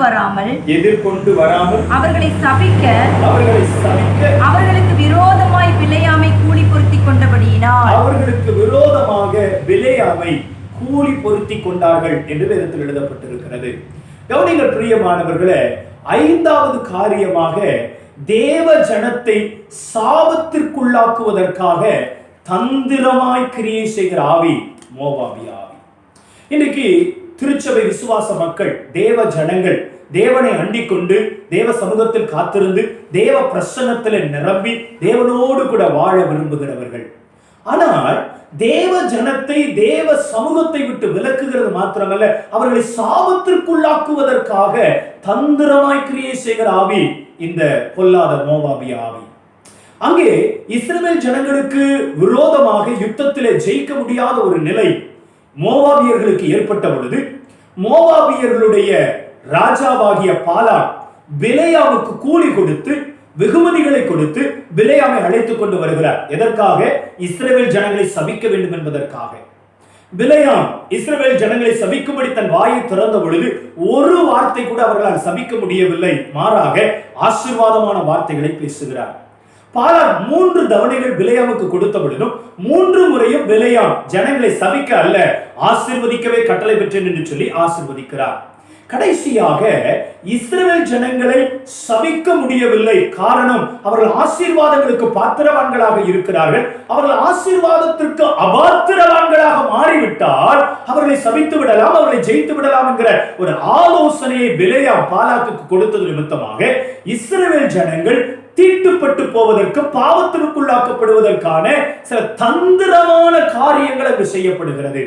வராமல் அவர்களை சபிக்க அவர்களுக்கு விரோதமாய் பிலேயாமை கூலி பொருத்தி கொண்டபடியினால் அவர்களுக்கு விரோதமாக பிலேயாமை கூலி பொருத்தி கொண்டார்கள் என்று வேதத்தில் எழுதப்பட்டிருக்கிறது. கவனிங்கள் பிரியமானவர்களே, 5வது காரியமாக தேவ ஜனத்தை சாபத்திற்குள்ளாக்குவதற்காக தந்திரமாய் கிரியை செய்கிற ஆவி மோவாபி ஆவி. இன்றைக்கு திருச்சபை விசுவாச மக்கள், தேவ ஜனங்கள் தேவனை அண்டிக் கொண்டு தேவ சமூகத்தில் காத்திருந்து தேவ பிரசன்னத்தில் நிரம்பி தேவனோடு கூட வாழ விரும்புகிறவர்கள். ஆனால் தேவ ஜனத்தை தேவ சமூகத்தை விட்டு விலக்குகிறது மாத்திரமல்ல, அவர்களை சாபத்திற்குள்ளாக்குவதற்காக தந்திரமாய் கிரியை செய்கிற ஆவி இந்த பொல்லாத மோவாபி ஆவி. அங்கே இஸ்ரவேல் ஜனங்களுக்கு விரோதமாக யுத்தத்திலே ஜெயிக்க முடியாத ஒரு நிலை மோவாபியர்களுக்கு ஏற்பட்ட பொழுது, மோவாபியர்களுடைய ராஜாவாகிய பாலாக் பிலேயாமுக்கு கூலி கொடுத்து வெகுமதிகளை கொடுத்து பிலேயாமை அழைத்துக் கொண்டு வருகிறார். எதற்காக? இஸ்ரவேல் ஜனங்களை சபிக்க வேண்டும் என்பதற்காக. பிலேயாம் இஸ்ரவேல் ஜனங்களை சபிக்கும்படி தன் வாயை திறந்த பொழுது ஒரு வார்த்தை கூட அவர்களால் சபிக்க முடியவில்லை. மாறாக ஆசீர்வாதமான வார்த்தைகளை பேசுகிறார். பாலாக் 3 தவணைகள் பிலேயாமுக்கு கொடுத்த பொழுதும் 3 முறையும் பிலேயாம் ஜனங்களை சபிக்க அல்ல ஆசீர்வதிக்கவே கட்டளை பெற்றேன் என்று சொல்லி ஆசீர்வதிக்கிறார். கடைசியாக இஸ்ரவேல் ஜனங்களை சபிக்க முடியவில்லை. காரணம், அவர்கள் ஆசீர்வாதங்களுக்கு பாத்திரவான்களாக இருக்கிறார்கள். அவர்கள் ஆசீர்வாதத்திற்கு அபாத்திரவான்களாக மாறிவிட்டால் அவர்களை சபித்து விடலாம், அவர்களை ஜெயித்து விடலாம் என்கிற ஒரு ஆலோசனையை பிலேயாம் பாலாக்கு கொடுத்தது நிமித்தமாக இஸ்ரவேல் ஜனங்கள் தீட்டுப்பட்டு போவதற்கு, பாவத்திற்குள்ளாக்கப்படுவதற்கான சில தந்திரமான காரியங்கள் அங்கு செய்யப்படுகிறது.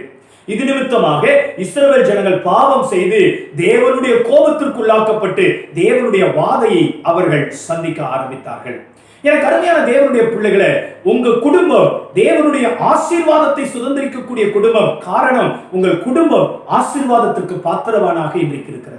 இது நிமித்தமாக இஸ்ரவேல் ஜனங்கள் பாவம் செய்து தேவனுடைய கோபத்திற்குள்ளாக்கப்பட்டு தேவனுடைய வாதையை அவர்கள் சந்திக்க ஆரம்பித்தார்கள். எனக்கு அருமையான தேவனுடைய பிள்ளைகளே, உங்க குடும்பம் தேவனுடைய ஆசீர்வாதத்தை சுதந்திரிக்கக்கூடிய குடும்பம். காரணம், உங்கள் குடும்பம் ஆசீர்வாதத்திற்கு பாத்திரவானாக இன்றைக்கு இருக்கிறது.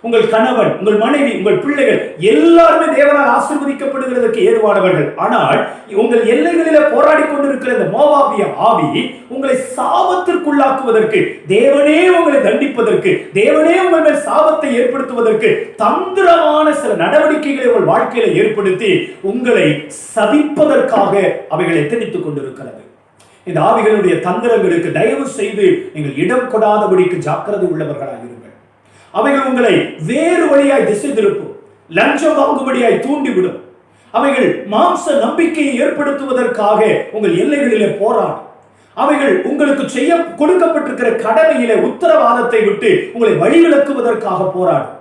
உங்கள் கணவன், உங்கள் மனைவி, உங்கள் பிள்ளைகள் எல்லாருமே தேவனால் ஆசீர்வதிக்கப்படுகிறதற்கு ஏதுவானவர்கள். ஆனால் உங்கள் எல்லைகளிலே போராடி கொண்டிருக்கிற இந்த மோவாபிய ஆவி உங்களை சாபத்திற்குள்ளாக்குவதற்கு, தேவனே உங்களை தண்டிப்பதற்கு, தேவனே உங்கள் மேல் சாபத்தை ஏற்படுத்துவதற்கு தந்திரமான சில நடவடிக்கைகளை உங்கள் வாழ்க்கையில ஏற்படுத்தி உங்களை சபிப்பதற்காக அவைகளை எத்தனித்துக் கொண்டிருக்கிறது. இந்த ஆவிகளுடைய தந்திரங்களுக்கு தயவு செய்து நீங்கள் இடம் கொடாதபடிக்கு ஜாக்கிரதை உள்ளவர்களாக இருங்கள். அவைகள் உங்களை வேறு வழியாய் திசை திருப்பும், லஞ்சம் வாங்கும்படியாய் தூண்டிவிடும். அவைகள் மாம்ச நம்பிக்கையை ஏற்படுத்துவதற்காக உங்கள் எல்லைகளிலே போராடும். அவைகள் உங்களுக்கு செய்ய கொடுக்கப்பட்டிருக்கிற கடமையிலே உத்தரவாதத்தை விட்டு உங்களை வழிவிலக்குவதற்காக போராடும்.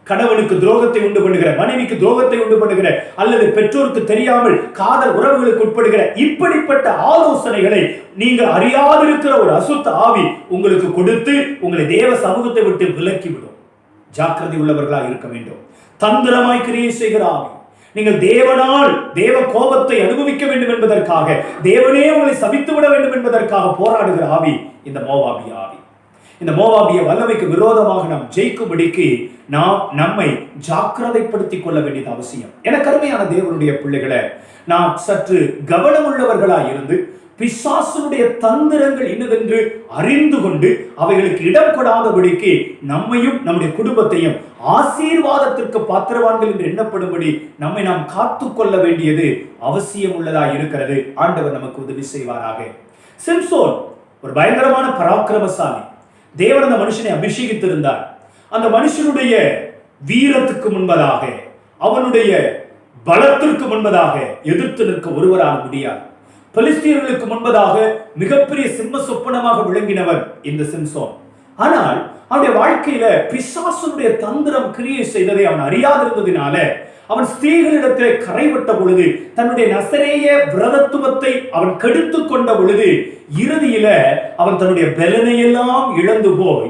கணவனுக்கு துரோகத்தை உண்டு பண்ணுகிற, மனைவிக்கு துரோகத்தை உண்டு பண்ணுகிற, அல்லது பெற்றோருக்கு தெரியாமல் காதல் உறவுகளுக்கு உட்படுகிற இப்படிப்பட்ட ஆலோசனைகளை நீங்கள் அறியாதிருக்கிற ஒரு அசுத்த ஆவி உங்களுக்கு கொடுத்து உங்களை தேவ சமூகத்தை விட்டு விலக்கிவிடும். ஜாக்கிரதை உள்ளவர்களாக இருக்க வேண்டும். தந்திரமாய் கிரியை செய்கிற ஆவி, நீங்கள் தேவனால் தேவ கோபத்தை அனுபவிக்க வேண்டும் என்பதற்காக, தேவனே உங்களை சபித்து விட வேண்டும் என்பதற்காக போராடுகிற ஆவி இந்த மோவாபி ஆவி. இந்த மோவாபிய வல்லமைக்கு விரோதமாக நாம் ஜெயிக்கும்படிக்கு நாம் நம்மை ஜாக்கிரதைப்படுத்திக் கொள்ள வேண்டியது அவசியம். என கருமையான தேவனுடைய பிள்ளைகளை, நாம் சற்று கவனம் உள்ளவர்களாய் இருந்து பிசாசுடைய தந்திரங்கள் இன்னதென்று அறிந்து கொண்டு அவைகளுக்கு இடம் கொடாதபடிக்கு நம்மையும் நம்முடைய குடும்பத்தையும் ஆசீர்வாதத்திற்கு பாத்திரவான்கள் என்று எண்ணப்படும்படி நம்மை நாம் காத்துக்கொள்ள வேண்டியது அவசியம் உள்ளதாக இருக்கிறது. ஆண்டவர் நமக்கு உதவி செய்வாராக. சிம்சோன் ஒரு பயங்கரமான பராக்கிரமசாலி. தேவன் அந்த மனுஷனை அபிஷேகித்திருந்தார். அந்த மனுஷனுடைய வீரத்துக்கு முன்பதாக, அவனுடைய பலத்திற்கு முன்பதாக எதிர்த்து நிற்க ஒருவரால் முடியாது. பெலிஸ்தியர்களுக்கு முன்பதாக மிகப்பெரிய சிம்ம சொப்பனமாக விளங்கினவர் இந்த சிம்சோன். ஆனால் அவனுடைய வாழ்க்கையில பிசாசுடைய தந்திரம் கிரியை செய்ததை அவன் அறியாதிருந்ததினால அவன் ஸ்திரீகளிடத்திலே கரைவிட்ட பொழுது, தன்னுடைய நசரேய விரதத்துவத்தை அவன் கெடுத்து கொண்ட பொழுது, இறுதியில அவன் தன்னுடைய பலனையெல்லாம் இழந்து போய்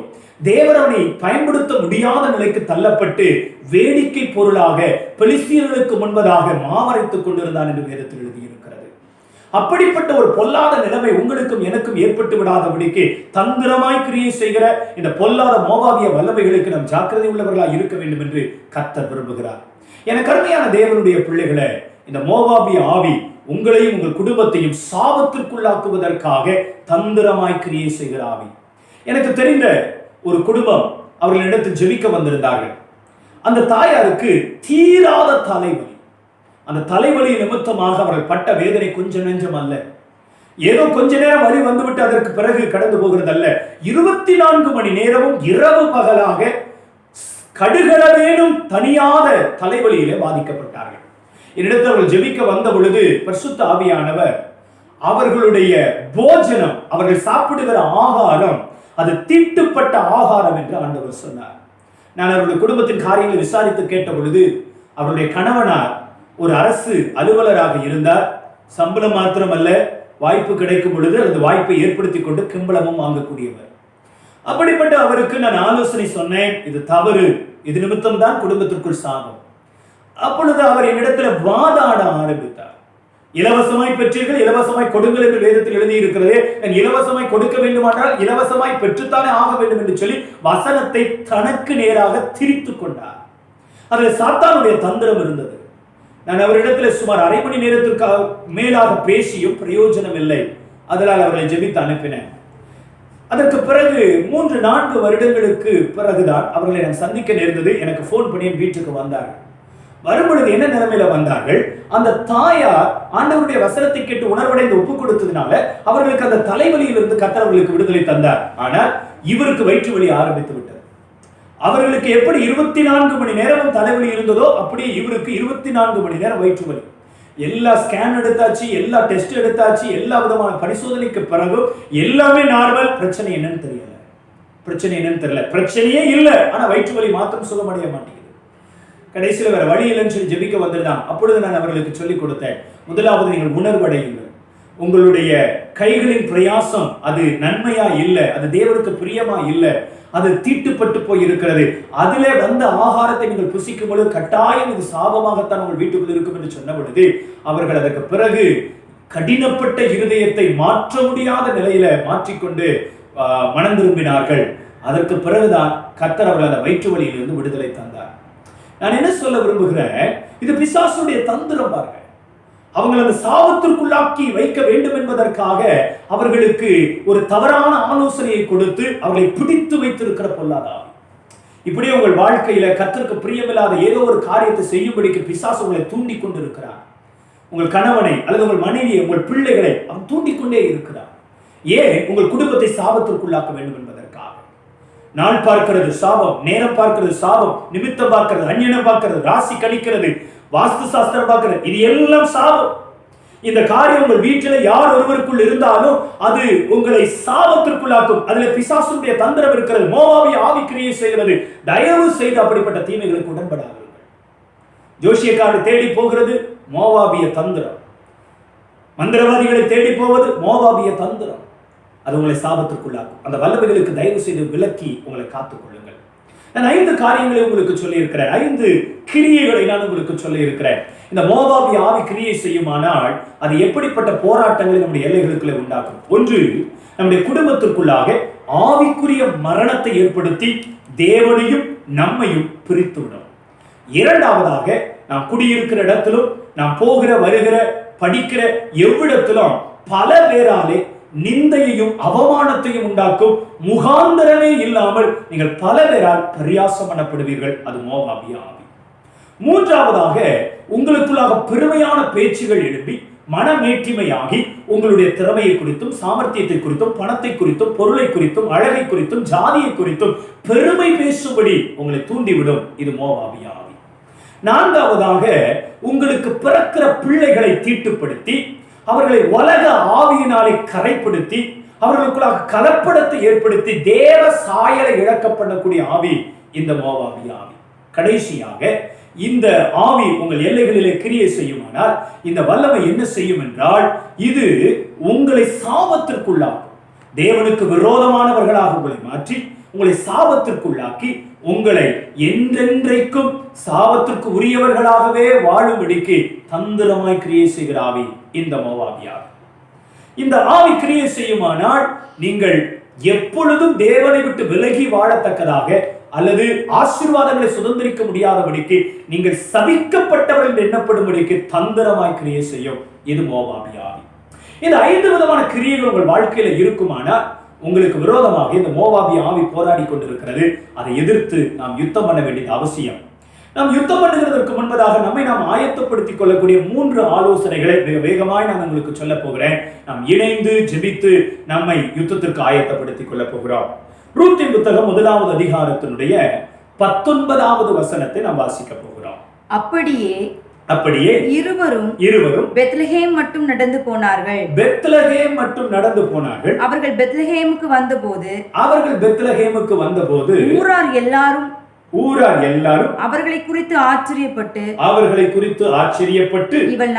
தேவன் அவனை பயன்படுத்த முடியாத நிலைக்கு தள்ளப்பட்டு வேடிக்கை பொருளாக பெலிஸ்தியர்களுக்கு முன்பதாக மாவரைத்துக் கொண்டிருந்தான் என்று வேதத்தில் எழுதியிருக்கிறது. அப்படிப்பட்ட ஒரு பொல்லாத நிலைமை உங்களுக்கும் எனக்கும் ஏற்பட்டு விடாதபடிக்கு தந்திரமாய் கிரியை செய்கிற இந்த பொல்லாத மோவாபிய வல்லமைகளுக்கு நாம் ஜாக்கிரதை உள்ளவர்களாக இருக்க வேண்டும் என்று கர்த்தர் விரும்புகிறார். எனக்கு அருமையான தேவனுடைய பிள்ளைகளை, இந்த மோவாபிய ஆவி உங்களையும் உங்கள் குடும்பத்தையும் சாபத்திற்குள்ளாக்குவதற்காக தந்திரமாய் கிரியை செய்கிற ஆவி. எனக்கு தெரிந்த ஒரு குடும்பம் அவர்களிடத்தில் ஜெபிக்க வந்திருந்தார்கள். அந்த தாயாருக்கு தீராத தலைவலி. அந்த தலைவலி நிமித்தமாக அவர்கள் பட்ட வேதனை கொஞ்சம் நெஞ்சம் அல்ல. ஏதோ கொஞ்ச நேரம் வலி வந்துவிட்டு அதற்கு பிறகு கடந்து போகிறது அல்ல. 24 மணி நேரமும் இரவு பகலாக கடுகளவேனும் தனியாத தலைவலியிலே பாதிக்கப்பட்டார்கள். என்னிடத்தில் அவர்கள் ஜெபிக்க வந்த பொழுது பரிசுத்த ஆவியானவர் அவர்களுடைய போஜனம், அவர்கள் சாப்பிடுகிற ஆகாரம், அது தீட்டுப்பட்ட ஆகாரம் என்று ஆண்டவர் சொன்னார். நான் அவருடைய குடும்பத்தின் காரியங்களை விசாரித்து கேட்ட பொழுது, அவருடைய கணவனார் ஒரு அரசு அலுவலராக இருந்தார். சம்பளம் மாத்திரமல்ல, வாய்ப்பு கிடைக்கும் பொழுது அந்த வாய்ப்பை ஏற்படுத்தி கொண்டு கிம்பளமும் வாங்கக்கூடியவர். அப்படிப்பட்ட அவருக்கு நான் ஆலோசனை சொன்னேன், இது தவறு, இது நிமித்தம் தான் குடும்பத்திற்குள் சாபம். அப்பொழுது அவர் என்னிடத்தில் வாதாட ஆரம்பித்தார். இலவசமாய் பெற்றீர்கள், இலவசமாய் கொடுங்கள் என்று வேதத்தில் எழுதியிருக்கிறது. நான் இலவசமாய் கொடுக்க வேண்டுமானால் இலவசமாய் பெற்றுத்தானே ஆக வேண்டும் என்று சொல்லி வசனத்தை தனக்கு நேராக திரித்து கொண்டார். அதில் சாத்தானுடைய தந்திரம் இருந்தது. நான் அவரிடத்தில் சுமார் அரை மணி நேரத்திற்கு மேலாக பேசியும் பிரயோஜனம் இல்லை. அதனால் அவர்களை ஜெபித்து அனுப்பினேன். அதற்கு பிறகு 3-4 வருடங்களுக்கு பிறகுதான் அவர்களை நான் சந்திக்க நேர்ந்தது. எனக்கு போன் பண்ணி என் வீட்டுக்கு வந்தார்கள். வரும்பொழுது என்ன நிலைமையில வந்தார்கள், அந்த தாயார் ஆண்டவருடைய வசனத்தை கேட்டு உணர்வடைந்து ஒப்பு கொடுத்ததுனால அவர்களுக்கு அந்த தலைவலியிலிருந்து கர்த்தர் அவர்களுக்கு விடுதலை தந்தார். ஆனால் இவருக்கு வயிற்று வலி ஆரம்பித்து விட்டது. அவர்களுக்கு எப்படி 24 மணி நேரம் தலைவலி இருந்ததோ அப்படியே இவருக்கு 24 மணி நேரம் வயிற்று வலி. எல்லா ஸ்கேன் எடுத்தாச்சு, எல்லா டெஸ்ட் எடுத்தாச்சு, எல்லா விதமான பரிசோதனைக்கு பிறகு எல்லாமே நார்மல். பிரச்சனை என்னன்னு தெரியல. பிரச்சனையே இல்லை, ஆனா வயிற்று வலி மாத்திரம் சுகமடைய மாட்டேங்குது. கடைசியில் வேற வழி இல்லைன்னு சொல்லி ஜெபிக்க வந்துருந்தான். அப்பொழுது நான் அவர்களுக்கு சொல்லிக் கொடுத்தேன், முதலாவது நீங்கள் உணர்வடையுங்கள். உங்களுடைய கைகளின் பிரயாசம் அது நன்மையா இல்லை, அது தேவனுக்கு பிரியமா இல்லை, அது தீட்டுப்பட்டு போய் இருக்கிறது. அதிலே வந்த ஆகாரத்தை நீங்கள் புசிக்கும் பொழுது கட்டாயம் இது சாபமாகத்தான் உங்கள் வீட்டுக்குள் இருக்கும் என்று சொன்ன பொழுது அவர்கள் அதற்கு பிறகு கடினப்பட்ட இருதயத்தை மாற்ற முடியாத நிலையில மாற்றிக்கொண்டு மனம் திரும்பினார்கள். அதற்கு பிறகுதான் கர்த்தர் அவர்கள் அந்த வயிற்று வலியிலிருந்து விடுதலை தந்தார். நான் என்ன சொல்ல விரும்புகிறேன், இது பிசாசுடைய தந்திரம் பாருங்க. அவங்களை அந்த சாபத்திற்குள்ளாக்கி வைக்க வேண்டும் என்பதற்காக அவர்களுக்கு ஒரு தவறான ஆலோசனையை கொடுத்து அவர்களை பிடித்து வைத்திருக்கிற பொல்லாதா. இப்படியே உங்கள் வாழ்க்கையில கர்த்தருக்கு பிரியமில்லாத ஏதோ ஒரு காரியத்தை செய்யும்படிக்கு பிசாசு உங்களை தூண்டி கொண்டு இருக்கிறார். உங்கள் கணவனை அல்லது உங்கள் மனைவியை, உங்கள் பிள்ளைகளை அவன் தூண்டிக்கொண்டே இருக்கிறார். ஏன்? உங்கள் குடும்பத்தை சாபத்திற்குள்ளாக்க வேண்டும் என்பதற்காக. நாள் பார்க்கிறது சாபம், நேரம் பார்க்கிறது சாபம், நிமித்தம் பார்க்கிறது, அந்நியனம் பார்க்கிறது, ராசி கணிக்கிறது, வாஸ்து சாஸ்திரம் பார்க்கிறது, இது எல்லாம் சாபம். இந்த காரியம் உங்கள் வீட்டில் யார் ஒருவருக்குள் இருந்தாலும் அது உங்களை சாபத்திற்குள்ளாக்கும். அதுல பிசாசுடைய தந்திரம் இருக்கிறது, மோவாபிய ஆவி கிரியை செய்கிறது. தயவு செய்து அப்படிப்பட்ட தீமைகளுக்கு உடன்படாதீர்கள். ஜோசியக்காரரை தேடி போகிறது மோவாபிய தந்திரம், மந்திரவாதிகளை தேடி போவது மோவாபிய தந்திரம். அது உங்களை சாபத்திற்குள்ளாக்கும். அந்த வல்லமைகளுக்கு தயவு செய்து விலக்கி உங்களை காத்துக் கொள்ளுங்கள். நான் 5 காரியங்களை உங்களுக்கு சொல்லி இருக்கிறேன், 5 கிரியைகளை நான் உங்களுக்கு சொல்லி இருக்கிறேன். இந்த மோவாபிய ஆவி கிரியை செய்யுமானால் அது எப்படிப்பட்ட போராட்டங்களை நம்முடைய எல்லைகளுக்குள்ளே உண்டாக்கும். 1, நம்முடைய குடும்பத்திற்குள்ளாக ஆவிக்குரிய மரணத்தை ஏற்படுத்தி தேவனையும் நம்மையும் பிரித்துவிடும். 2வது, நாம் குடியிருக்கிற இடத்திலும், நாம் போகிற வருகிற படிக்கிற எவ்விடத்திலும் பல பேராலே நிந்தையையும் அவமானத்தையும் உண்டாக்கும். முகாந்தரமே இல்லாமல் நீங்கள் பல பேரால் பரியாசம் பண்ணப்படுவீர்கள். அது மோவாபிய ஆவி. மூன்றாவதாக, உங்களுக்குள்ளாக பெருமையான பேச்சுகள் எழுப்பி மனமேட்டிமையாகி உங்களுடைய திறமையை குறித்தும் சாமர்த்தியத்தை குறித்தும் பணத்தை குறித்தும் பொருளை குறித்தும் அழகை குறித்தும் ஜாதியை குறித்தும் பெருமை பேசும்படி உங்களை தூண்டிவிடும். இது மோவாபிய ஆவி. நான்காவதாக, உங்களுக்கு பிறக்கிற பிள்ளைகளை தீட்டுப்படுத்தி அவர்களை உலக ஆவியினாலே கரைப்படுத்தி அவர்களுக்குள்ளாக கலப்படத்தை ஏற்படுத்தி தேவ சாயலை இழக்க பண்ணக்கூடிய ஆவி இந்த மோவாபிய ஆவி. கடைசியாக, இந்த ஆவி உங்கள் எல்லைகளிலே கிரியை செய்யுமானால் இந்த வல்லமை என்ன செய்யும் என்றால், இது உங்களை சாபத்திற்குள்ளாக்கும். தேவனுக்கு விரோதமானவர்களாக உங்களை மாற்றி உங்களை சாபத்திற்குள்ளாக்கி உங்களை என்றென்றைக்கும் சாபத்திற்கு உரியவர்களாகவே வாழும்படிக்கு தந்திரமாய் கிரியை செய்கிற ஆவி இந்த மோவாபிய ஆவி. இந்த ஆவி கிரியை செய்யுமானால் நீங்கள் எப்பொழுதும் தேவனை விட்டு விலகி வாழத்தக்கதாக அல்லது ஆசீர்வாதங்களை சுதந்திரிக்க முடியாதபடிக்கு நீங்கள் சபிக்கப்பட்டவர்கள் எண்ணப்படும்படிக்கு தந்திரமாய் கிரியை செய்யும். இது மோவாபிய ஆவி. இந்த 5 விதமான கிரியைகள் உங்கள் வாழ்க்கையில இருக்குமானால் உங்களுக்கு விரோதமாக இந்த மோவாபிய ஆவி போராடி கொண்டிருக்கிறது. அதை எதிர்த்து நாம் யுத்தம் பண்ண வேண்டியது அவசியம். நாம் யுத்தம் பண்ணுகிறதற்கு முன்பதாக நம்மை நாம் ஆயத்தப்படுத்திக் கொள்ளக்கூடிய 3 ஆலோசனைகளை மிக வேகமாய் நான் உங்களுக்கு சொல்ல போகிறேன். நாம் இணைந்து ஜெபித்து நம்மை யுத்தத்திற்கு ஆயத்தப்படுத்திக் கொள்ள போகிறோம். ரூத்தின் புத்தகம் 1வது அதிகாரத்தினுடைய 19வது வசனத்தை நாம் வாசிக்க போகிறோம். அப்படியே இருவரும் பெத்லகேம் மட்டும் நடந்து போனார்கள். அவர்கள் பெத்லகேமுக்கு வந்தபோது ஊரார் எல்லாரும் அவர்களை குறித்து ஆச்சரியப்பட்டு இவள்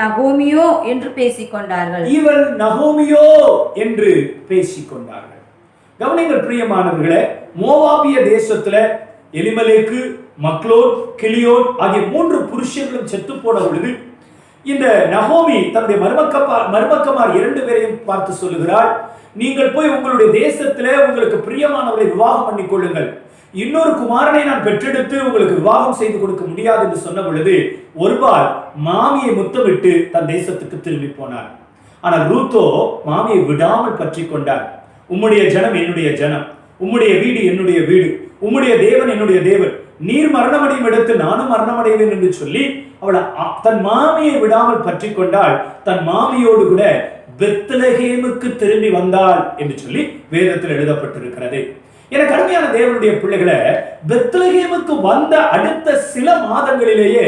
நகோமியோ என்று பேசிக்கொண்டார்கள். கவனிங்கள் பிரியமானவர்களே, மோவாபிய தேசத்துல எலிமலேக்கு, மக்லோன், கிலியோன் ஆகிய 3 புருஷர்களும் செத்து போன பொழுது இந்த நகோமி தன்னுடைய மருமக்கமார் 2 பேரையும் பார்த்து சொல்லுகிறாள், நீங்கள் போய் உங்களுடைய தேசத்திலே உங்களுக்கு பிரியமானவரை விவாகம் பண்ணிக் கொள்ளுங்கள். இன்னொரு குமாரனை நான் பெற்றெடுத்து உங்களுக்கு விவாகம் செய்து கொடுக்க முடியாது என்று சொன்ன பொழுது ஒருபால் மாமியை முத்தமிட்டு தன் தேசத்துக்கு திரும்பி போனார். ஆனால் ரூத்தோ மாமியை விடாமல் பற்றி கொண்டார். உம்முடைய ஜனம் என்னுடைய ஜனம், உம்முடைய வீடு என்னுடைய வீடு, உம்முடைய தேவன் என்னுடைய தேவன், நீர் மரணமடையும் இடத்து நானும் மரணமடைவேன் என்று சொல்லி அவளை தன் மாமியை விடாமல் பற்றி கொண்டாள். தன் மாமியோடு கூட பெத்லகேமுக்கு திரும்பி வந்தாள் என்று சொல்லி வேதத்தில் எழுதப்பட்டிருக்கிறது. எனக்கு அருமையான தேவனுடைய பிள்ளைகளை, பெத்லகேமுக்கு வந்த அடுத்த சில மாதங்களிலேயே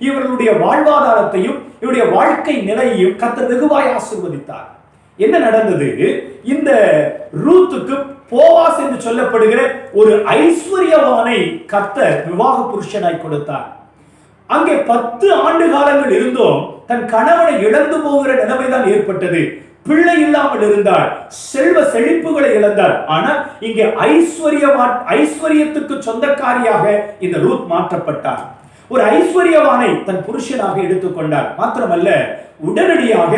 இவர்களுடைய வாழ்வாதாரத்தையும் இவருடைய வாழ்க்கை நிலையையும் கர்த்தர் வெகுவாய் ஆசீர்வதித்தார். என்ன நடந்தது? இந்த ரூத்துக்கு போவாஸ் என்று சொல்லப்படுகிற ஒரு ஐஸ்வர்யவானை கர்த்தர் விவாக புருஷனாய் கொடுத்தார். அங்கே 10 ஆண்டு காலங்கள் இருந்தும் தன் கணவனை இழந்து போகிற நிலைமைதான் ஏற்பட்டது. பிள்ளை இல்லாமல் இருந்தால், செல்வ செழிப்புகளை இழந்தார். ஆனால் இங்கே ஐஸ்வர்யத்துக்கு சொந்தக்காரியாக இந்த ரூத் மாற்றப்பட்டார். ஒரு ஐஸ்வர்யவானை தன் புருஷனாக எடுத்துக்கொண்டார். மாத்திரமல்ல, உடனடியாக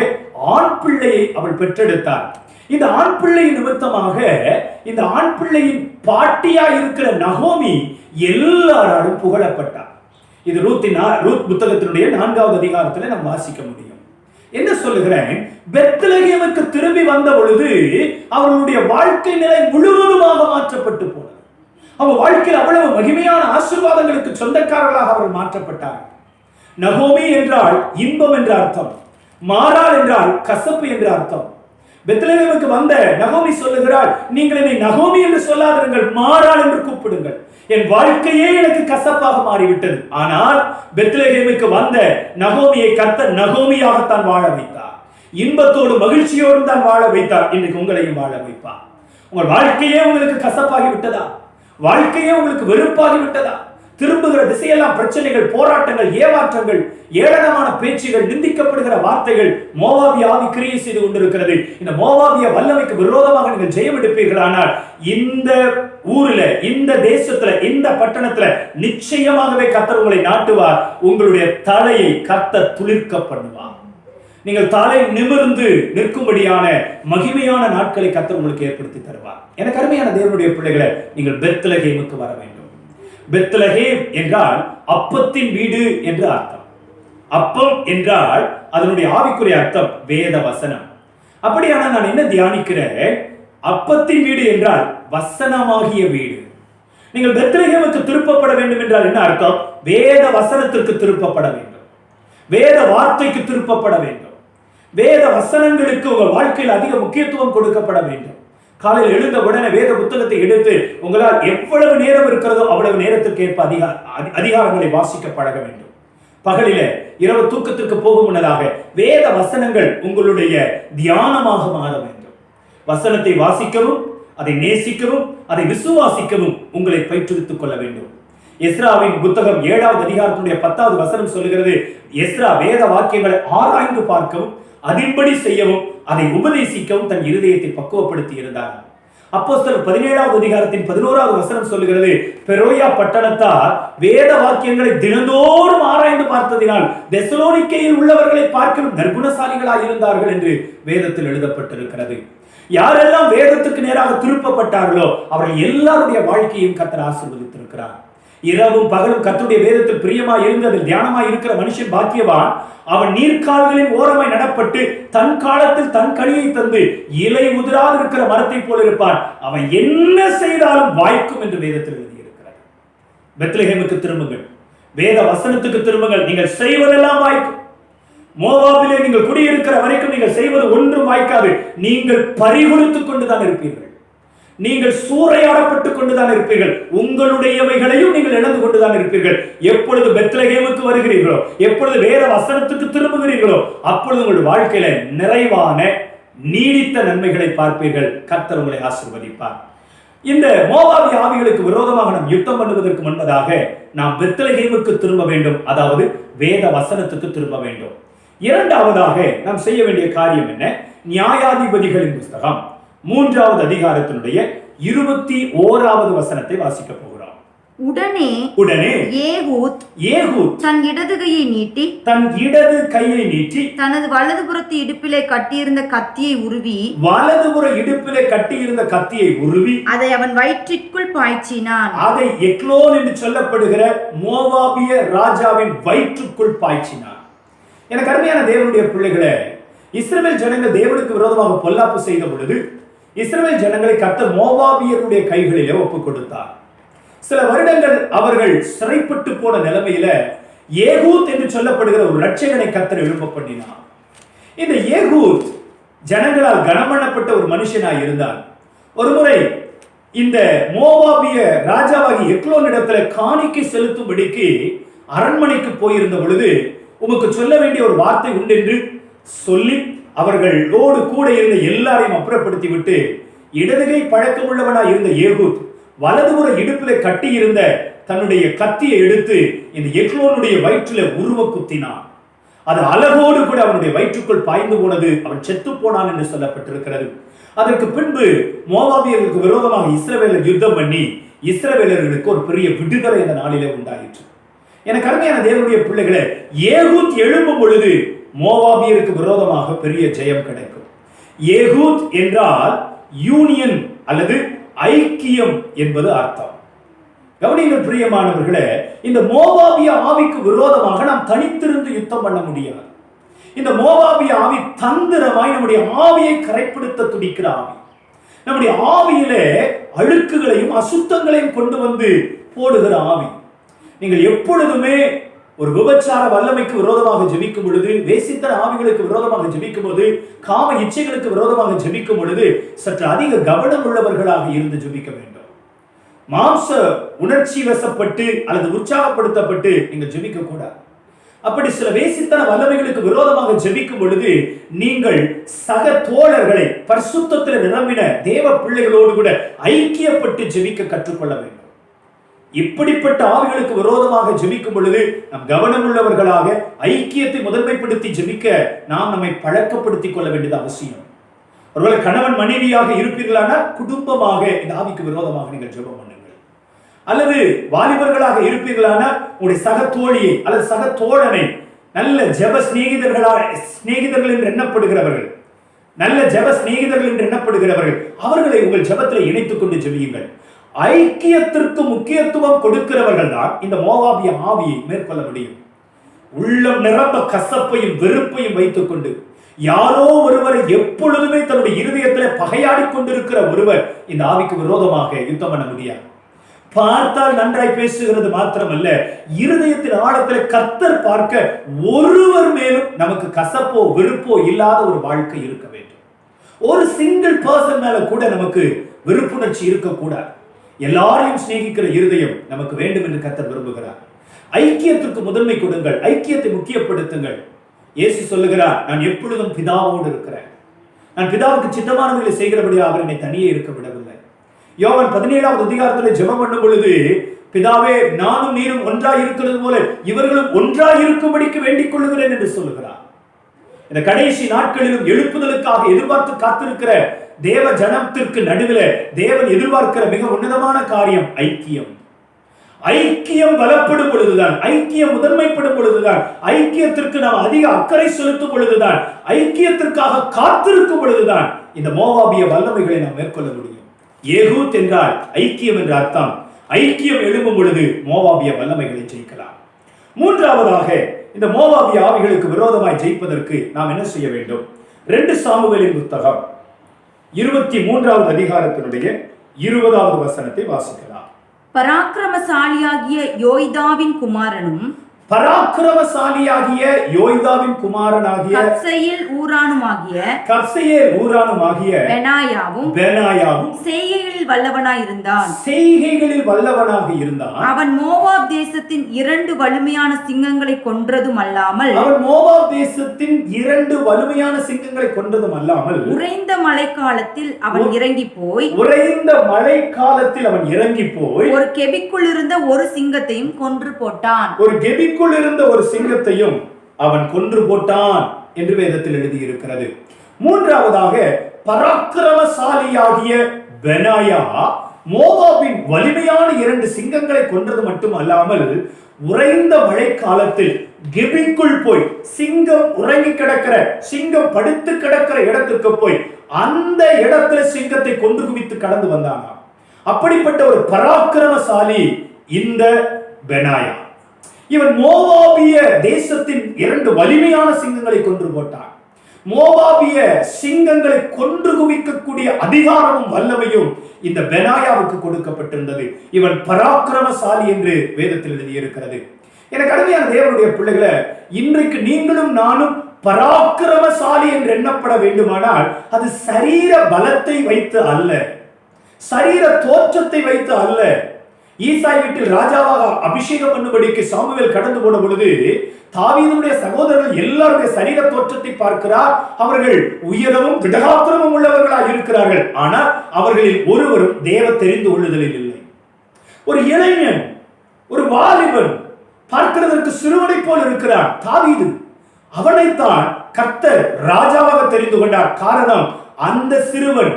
ஆண் பிள்ளையை அவள் பெற்றெடுத்தார். இந்த ஆண் பிள்ளை நிமித்தமாக இந்த ஆண் பிள்ளையின் பாட்டியா இருக்கிற நகோமி எல்லாராலும் புகழப்பட்டார். இது ரூத் புத்தகத்தினுடைய 4வது அதிகாரத்தில் நாம் வாசிக்க முடியும். என்ன சொல்லுகிறேன்? பெத்லகேமுக்கு திரும்பி வந்த பொழுது அவர்களுடைய வாழ்க்கை நிலை முழுவதுமாக மாற்றப்பட்டு போனது. அவங்க வாழ்க்கையில் அவ்வளவு மகிமையான ஆசீர்வாதங்களுக்கு சொந்தக்காரர்களாக அவர்கள் மாற்றப்பட்டார்கள். நகோமி என்றால் இன்பம் என்ற அர்த்தம், மாறாள் என்றால் கசப்பு என்ற அர்த்தம். பெத்லகேமுக்கு வந்த நகோமி சொல்லுகிறாள், நீங்கள் என்னை நகோமி என்று சொல்லாதிருங்கள், மாறாள் என்று கூப்பிடுங்கள். என் வாழ்க்கையே எனக்கு கசப்பாக மாறிவிட்டது. ஆனால் பெத்லகேமுக்கு வந்த நகோமியை கர்த்தர் நகோமியாகத்தான் வாழ வைத்தார். இன்பத்தோடு மகிழ்ச்சியோடு தான் வாழ வைத்தார். இன்னைக்கு உங்களையும் வாழ வைப்பார். உங்கள் வாழ்க்கையே உங்களுக்கு கசப்பாகி விட்டதா? வாழ்க்கையே உங்களுக்கு வெறுப்பாகி விட்டதா? திரும்புகிற திசையெல்லாம் பிரச்சனைகள், போராட்டங்கள், ஏமாற்றங்கள், ஏளனமான பேச்சுகள், நிந்திக்கப்படுகிற வார்த்தைகள், மோவாபிய ஆவி கிரியை செய்து கொண்டிருக்கிறது. இந்த மோவாபிய வல்லமைக்கு விரோதமாக நீங்கள் ஜெயம் எடுப்பீர்களானால் இந்த ஊரில், இந்த தேசத்துல, இந்த பட்டணத்துல நிச்சயமாகவே கர்த்தர் உங்களை நாட்டுவார். உங்களுடைய தலையை கர்த்தர் துளிர்க்க பண்ணுவார். நீங்கள் தலை நிமிர்ந்து நிற்கும்படியான மகிமையான நாட்களை கர்த்தர் உங்களுக்கு ஏற்படுத்தி தருவார். எனக்கு அருமையான தேவனுடைய பிள்ளைகளை, நீங்கள் பெத்லகேமுக்கு வர வேண்டும். பெத்லகேம் என்றால் அப்பத்தின் வீடு என்று அர்த்தம். அப்பம் என்றால் அதனுடைய ஆவிக்குரிய அர்த்தம் வேத வசனம். அப்படியான நான் என்ன தியானிக்கிறேன், அப்பத்தின் வீடு என்றால் வசனமாகிய வீடு. நீங்கள் பெத்லகேமுக்கு திருப்பப்பட வேண்டும் என்றால் என்ன அர்த்தம்? வேத வசனத்திற்கு திருப்பப்பட வேண்டும், வேத வார்த்தைக்கு திருப்பப்பட வேண்டும், வேத வசனங்களுக்கு உங்கள் வாழ்க்கையில் அதிக முக்கியத்துவம் கொடுக்கப்பட வேண்டும். காலையில் எழுந்த உடனே வேத புத்தகத்தை எடுத்து உங்களால் எவ்வளவு நேரம் இருக்கிறதோ அவ்வளவு நேரத்திற்கு ஏற்ப அதிகாரங்களை வாசிக்க பழக வேண்டும். பகலில இரவு தூக்கத்திற்கு போகும் முன்னதாக வேத வசனங்கள் உங்களுடைய தியானமாக மாற வேண்டும். வசனத்தை வாசிக்கவும், அதை நேசிக்கவும், அதை விசுவாசிக்கவும் உங்களை பயிற்றுவித்துக் கொள்ள வேண்டும். எஸ்ராவின் புத்தகம் 7வது அதிகாரத்தினுடைய 10வது வசனம் சொல்லுகிறது, எஸ்ரா வேத வாக்கியங்களை ஆராய்ந்து பார்க்கவும், அதன்படி செய்யவும், அதை உபதேசிக்கவும் தன் இருதயத்தை பக்குவப்படுத்தி இருந்தார். அப்போஸ்தலர் 17வது அதிகாரத்தின் 11வது வசனம் சொல்லுகிறது, பெரோயா பட்டணத்தார் வேத வாக்கியங்களை தினந்தோறும் ஆராய்ந்து பார்த்ததினால் தெசலோனிக்கேயில் உள்ளவர்களை பார்க்க நற்குணசாலிகளாக இருந்தார்கள் என்று வேதத்தில் எழுதப்பட்டிருக்கிறது. யாரெல்லாம் வேதத்துக்கு நேராக திருப்பப்பட்டார்களோ அவர்கள் எல்லாருடைய வாழ்க்கையும் கர்த்தர் ஆசீர்வதித்திருக்கிறார். இரவும் பகலும் கர்த்தருடைய வேதத்தில் பிரியமாய் இருந்து அதில் தியானமாய் இருக்கிற மனுஷன் பாக்கியவான். அவன் நீர்க்கால்களின் ஓரமாய் நடப்பட்டு தன் காலத்தில் தன் கனியை தந்து இலை உதிராது இருக்கிற மரத்தை போல இருப்பான். அவன் என்ன செய்தாலும் வாய்க்கும் என்று வேதத்தில் எழுதியிருக்கிறார். பெத்லகேமுக்கு திரும்புங்கள், வேத வசனத்துக்கு திரும்புங்கள், நீங்கள் செய்வதெல்லாம் வாய்க்கும். மோவாபிலே நீங்கள் குடியிருக்கிற வரைக்கும் நீங்கள் செய்வது ஒன்றும் வாய்க்காது. நீங்கள் பறிகொடுத்துக் கொண்டுதான் இருப்பீர்கள், நீங்கள் சூறையாடப்பட்டுக் கொண்டுதான் இருப்பீர்கள், உங்களுடையவைகளையும் நீங்கள் இழந்து கொண்டுதான் இருப்பீர்கள். எப்பொழுது பெத்லகேமுக்கு வருகிறீர்களோ, எப்பொழுது வேத வசனத்துக்கு திரும்புகிறீர்களோ, அப்பொழுது உங்களுடைய வாழ்க்கையில நிறைவான நீடித்த நன்மைகளை பார்ப்பீர்கள். கர்த்தர் உங்களை ஆசீர்வதிப்பார். இந்த மோவாபிய ஆவிகளுக்கு விரோதமாக நாம் யுத்தம் பண்ணுவதற்கு முன்பதாக நாம் பெத்லகேமுக்கு திரும்ப வேண்டும், அதாவது வேத வசனத்துக்கு திரும்ப வேண்டும். இரண்டாவதாக நாம் செய்ய வேண்டிய காரியம் என்ன? நியாயாதிபதிகளின் புத்தகம் 3வது அதிகாரத்தினுடைய 21வது வசனத்தை வாசிக்க போகிறோம். உடனே ஏகூத் தன் இடது கையை நீட்டி தனது வலதுபுறத்து இடுப்பிலே கட்டியிருந்த கத்தியை உருவி அதை அவன் வயிற்றிற்குள் பாய்ச்சினான். அதை எக்லோன் என்று சொல்லப்படுகிற மோவாபிய ராஜாவின் வயிற்றுக்குள் பாய்ச்சினான். எனக்கு அருமையான தேவனுடைய பிள்ளைகளே, இஸ்ரவேல் ஜனங்கள் தேவனுக்கு விரோதமாக பொல்லாப்பு செய்த பொழுது இஸ்ரவேல் ஜனங்களை கர்த்தர் மோவாபியருடைய கைகளிலே ஒப்புக் கொடுத்தார். சில வருடங்கள் அவர்கள் சிறைப்பட்டு போன நிலைமையில ஏகூத் என்று சொல்லப்படுகிற ஒரு இரட்சகனை கர்த்தர் எழுப்ப பண்ணினார். இந்த ஏகூத் ஜனங்களால் கனமண்ணப்பட்ட ஒரு மனுஷனாய் இருந்தார். ஒருமுறை இந்த மோவாபிய ராஜாவாகி எக்லோன் இடத்துல காணிக்கை செலுத்தும்படிக்கு அரண்மனைக்கு போயிருந்த பொழுது, உமக்கு சொல்ல வேண்டிய ஒரு வார்த்தை உண்டு என்று சொல்லி அவர்களோடு கூட இருந்த எல்லாரையும் அப்புறப்படுத்தி விட்டு இடதுகை பழக்கமுள்ளவனாய் இருந்த ஏகூத் வலதுபுற இடுப்பிலே கட்டி இருந்த தன்னுடைய கத்தியை எடுத்து இந்த எக்லோனுடைய வயிற்றில உருவ குத்தினான். அது அலகோடு கூட அவனுடைய வயிற்றுக்குள் பாய்ந்து போனது. அவன் செத்து போனான் என்று சொல்லப்பட்டிருக்கிறது. அதற்கு பின்பு மோவாபியர்களுக்கு விரோதமாக இஸ்ரவேலர் யுத்தம் பண்ணி இஸ்ரவேலர்களுக்கு ஒரு பெரிய விடுதலை இந்த நாளிலே உண்டாயிற்று. எனக்கு அருமையான தேவனுடைய பிள்ளைகளே, ஏகூத் எழும்பும் பொழுது மோவாபியருக்கு விரோதமாக பெரிய ஜெயம் கிடைக்கும். ஏகூத் என்றால் யூனியன் அல்லது ஐக்கியம் என்பது அர்த்தம். கவனிங்கள் பிரியமானவர்களே, இந்த மோவாபிய ஆவிக்கு விரோதமாக நாம் தனித்திருந்து யுத்தம் பண்ண முடியாது. இந்த மோவாபிய ஆவி தந்திரமாய் நம்முடைய ஆவியை கரைப்படுத்த துடிக்கிற ஆவி. நம்முடைய ஆவியிலே அழுக்குகளையும் அசுத்தங்களையும் கொண்டு வந்து போடுகிற ஆவி. நீங்கள் எப்பொழுதுமே ஒரு விபச்சார வல்லமைக்கு விரோதமாக ஜெபிக்கும் பொழுது, வேசித்தன ஆவிகளுக்கு விரோதமாக ஜெபிக்கும் போது, காம இச்சைகளுக்கு விரோதமாக ஜெபிக்கும் பொழுது சற்று அதிக கவனம் உள்ளவர்களாக இருந்து ஜெபிக்க வேண்டும். மாம்ச உணர்ச்சி வசப்பட்டு அல்லது உற்சாகப்படுத்தப்பட்டு நீங்கள் ஜெபிக்க கூடாது. அப்படி சில வேசித்தன வல்லமைகளுக்கு விரோதமாக ஜெபிக்கும் பொழுது நீங்கள் சக தோழர்களை பரிசுத்தத்தில் நிரம்பின தேவ பிள்ளைகளோடு கூட ஐக்கியப்பட்டு ஜெபிக்க கற்றுக்கொள்ள வேண்டும். இப்படிப்பட்ட ஆவிகளுக்கு விரோதமாக ஜெபிக்கும் பொழுது நாம் கவனம் உள்ளவர்களாக ஐக்கியத்தை முதன்மைப்படுத்தி ஜெபிக்க நாம் நம்மை பழக்கப்படுத்திக் கொள்ள வேண்டியது அவசியம். ஒருவேளை கணவன் மனைவியாக இருப்பீர்களானால் குடும்பமாக இந்த ஆவிக்கு விரோதமாக நீங்கள் ஜெபம் பண்ணுங்கள். அல்லது வாலிபர்களாக இருப்பீர்களானால் உங்களுடைய சக தோழியை அல்லது சக தோழனை நல்ல ஜெப சிநேகிதர்கள் என்று எண்ணப்படுகிறவர்கள், நல்ல ஜெப சிநேகிதர்கள் என்று எண்ணப்படுகிறவர்கள், அவர்களை உங்கள் ஜெபத்தில் இணைத்துக் கொண்டு ஜெபியுங்கள். ஐக்கியத்திற்கு முக்கியத்துவம் கொடுக்கிறவர்கள் தான் இந்த மோவாபிய ஆவியை மேற்கொள்ள முடியும். உள்ளம் நிரம்ப கசப்பையும் வெறுப்பையும் வைத்துக் கொண்டு யாரோ ஒருவரை எப்பொழுதுமே தன்னுடைய இருதயத்தில் பகையாடி கொண்டிருக்கிற ஒருவர் இந்த ஆவிக்கு விரோதமாக யுத்தம் பண்ண முடியாது. பார்த்தால் நன்றாய் பேசுகிறது மாத்திரமல்ல, இருதயத்தின் ஆழத்தில் கர்த்தர் பார்க்க ஒருவர் மேலும் நமக்கு கசப்போ வெறுப்போ இல்லாத ஒரு வாழ்க்கை இருக்க வேண்டும். ஒரு சிங்கிள் பர்சன் மேல கூட நமக்கு வெறுப்புணர்ச்சி இருக்கக்கூடாது. எல்லாரையும் சிநேகிக்கிற இருதயம் நமக்கு வேண்டும் என்று கர்த்தர் விரும்புகிறார். ஐக்கியத்திற்கு முதன்மை கொடுங்கள், ஐக்கியத்தை முக்கியப்படுத்துங்கள். இயேசு சொல்லுகிறார், நான் எப்பொழுதும் பிதாவோடு இருக்கிறேன், நான் பிதாவுக்கு சித்தமானவர்களை செய்கிறபடியாக அவர் என்னை தனியே இருக்க விடவில்லை. யோவான் 17வது அதிகாரத்தில் ஜெபம் பண்ணும் பொழுது, பிதாவே நானும் நீரும் ஒன்றாய் இருக்கிறது போல இவர்களும் ஒன்றாய் இருக்கும்படிக்கு வேண்டிக் கொள்ளுகிறேன் என்று சொல்லுகிறார். இந்த கடைசி நாட்களிலும் எழுப்புதலுக்காக எதிர்பார்த்து காத்திருக்கிற தேவ ஜனத்திற்கு நடுவில் தேவன் எதிர்பார்க்கிற மிக உன்னதமான காரியம் ஐக்கியம். ஐக்கியம் பலப்படும் பொழுதுதான், ஐக்கியம் முதன்மைப்படும் பொழுதுதான், ஐக்கியத்திற்கு நாம் அதிக அக்கறை செலுத்தும் பொழுதுதான், ஐக்கியத்திற்காக காத்திருக்கும் பொழுதுதான் இந்த மோவாபிய வல்லமைகளை நாம் மேற்கொள்ள முடியும். ஏகூத் என்றால் ஐக்கியம் என்ற அர்த்தம். ஐக்கியம் எழும்பும் பொழுது மோவாபிய வல்லமைகளை ஜெயிக்கலாம். மூன்றாவதாக, இந்த மோவாபிய ஆவிகளுக்கு விரோதமாய் ஜெயிப்பதற்கு நாம் என்ன செய்ய வேண்டும்? 2 சாமுவேலின் புத்தகம் 23வது அதிகாரத்தினுடைய 20வது வசனத்தை வாசிக்கலாம். பராக்கிரமசாலியாகிய யோய்தாவின் குமாரனும் பராக்கிரமசாலியாகிய யோய்தாவின் குமாரனாகிய கப்சேயேல் ஊரானுமாகிய பெனாயாவும் செய்கைகளில் வல்லவனாக இருந்தான். அவன் மோவாப் தேசத்தின் 2 வலிமையான சிங்கங்களை கொன்றதும் அல்லாமல் உறைந்த மழைக்காலத்தில் அவன் இறங்கி போய் ஒரு கெபிக்குள் இருந்த ஒரு சிங்கத்தையும் கொன்று போட்டான். அவன் கொன்று போட்டான் என்று வேதத்தில் எழுதியிருக்கிறது. மூன்றாவதாக, பராக்கிரமசாலியாகிய பெனாயா மோவாபின் வலிமையான 2 சிங்கங்களை கொன்றது மட்டுமல்லாமல் உறைந்த மழை காலத்தில் கெபிக்குள் போய் சிங்கம் உறங்கி கிடக்கிற, சிங்கம் படுத்து கிடக்கிற இடத்துக்கு போய் அந்த இடத்துல சிங்கத்தை கொன்று குவித்து கடந்து வந்தாங்க. அப்படிப்பட்ட ஒரு பராக்கிரமசாலி இந்த பெனாயா. இவன் மோவாபிய தேசத்தின் 2 வலிமையான சிங்கங்களை கொன்று போட்டான். மோவாபிய சிங்கங்களை கொன்று குவிக்கக்கூடிய அதிகாரமும் வல்லமையும் இந்த பெனாயாவுக்கு கொடுக்கப்பட்டிருந்தது. இவன் பராக்கிரமசாலி என்று வேதத்தில் எழுதியிருக்கிறது. எனக்கு அருமையான தேவனுடைய பிள்ளைகளை, இன்றைக்கு நீங்களும் நானும் பராக்கிரமசாலி என்று எண்ணப்பட வேண்டுமானால் அது சரீர பலத்தை வைத்து அல்ல, சரீர தோற்றத்தை வைத்து அல்ல. ஈசாய் வீட்டில் ராஜாவாக அபிஷேகம் பண்ணும்படிக்கு சாமுவேல் கடந்து போன பொழுது தாவீதுடைய சகோதரர்கள் எல்லாருடைய சரீர தோற்றத்தை பார்க்கிறார். அவர்கள் உயரமும் திடகாத்திரமும் உள்ளவர்களாக இருக்கிறார்கள். ஆனால் அவர்களில் ஒருவரும் தேவ தெரிந்து கொள்ளுதலில் இல்லை. ஒரு இளைஞன், ஒரு வாலிபன், பார்க்கிறதற்கு சிறுவனை போல் இருக்கிறான் தாவீது. அவனைத்தான் கர்த்தர் ராஜாவாக தெரிந்து கொண்டார். காரணம், அந்த சிறுவன்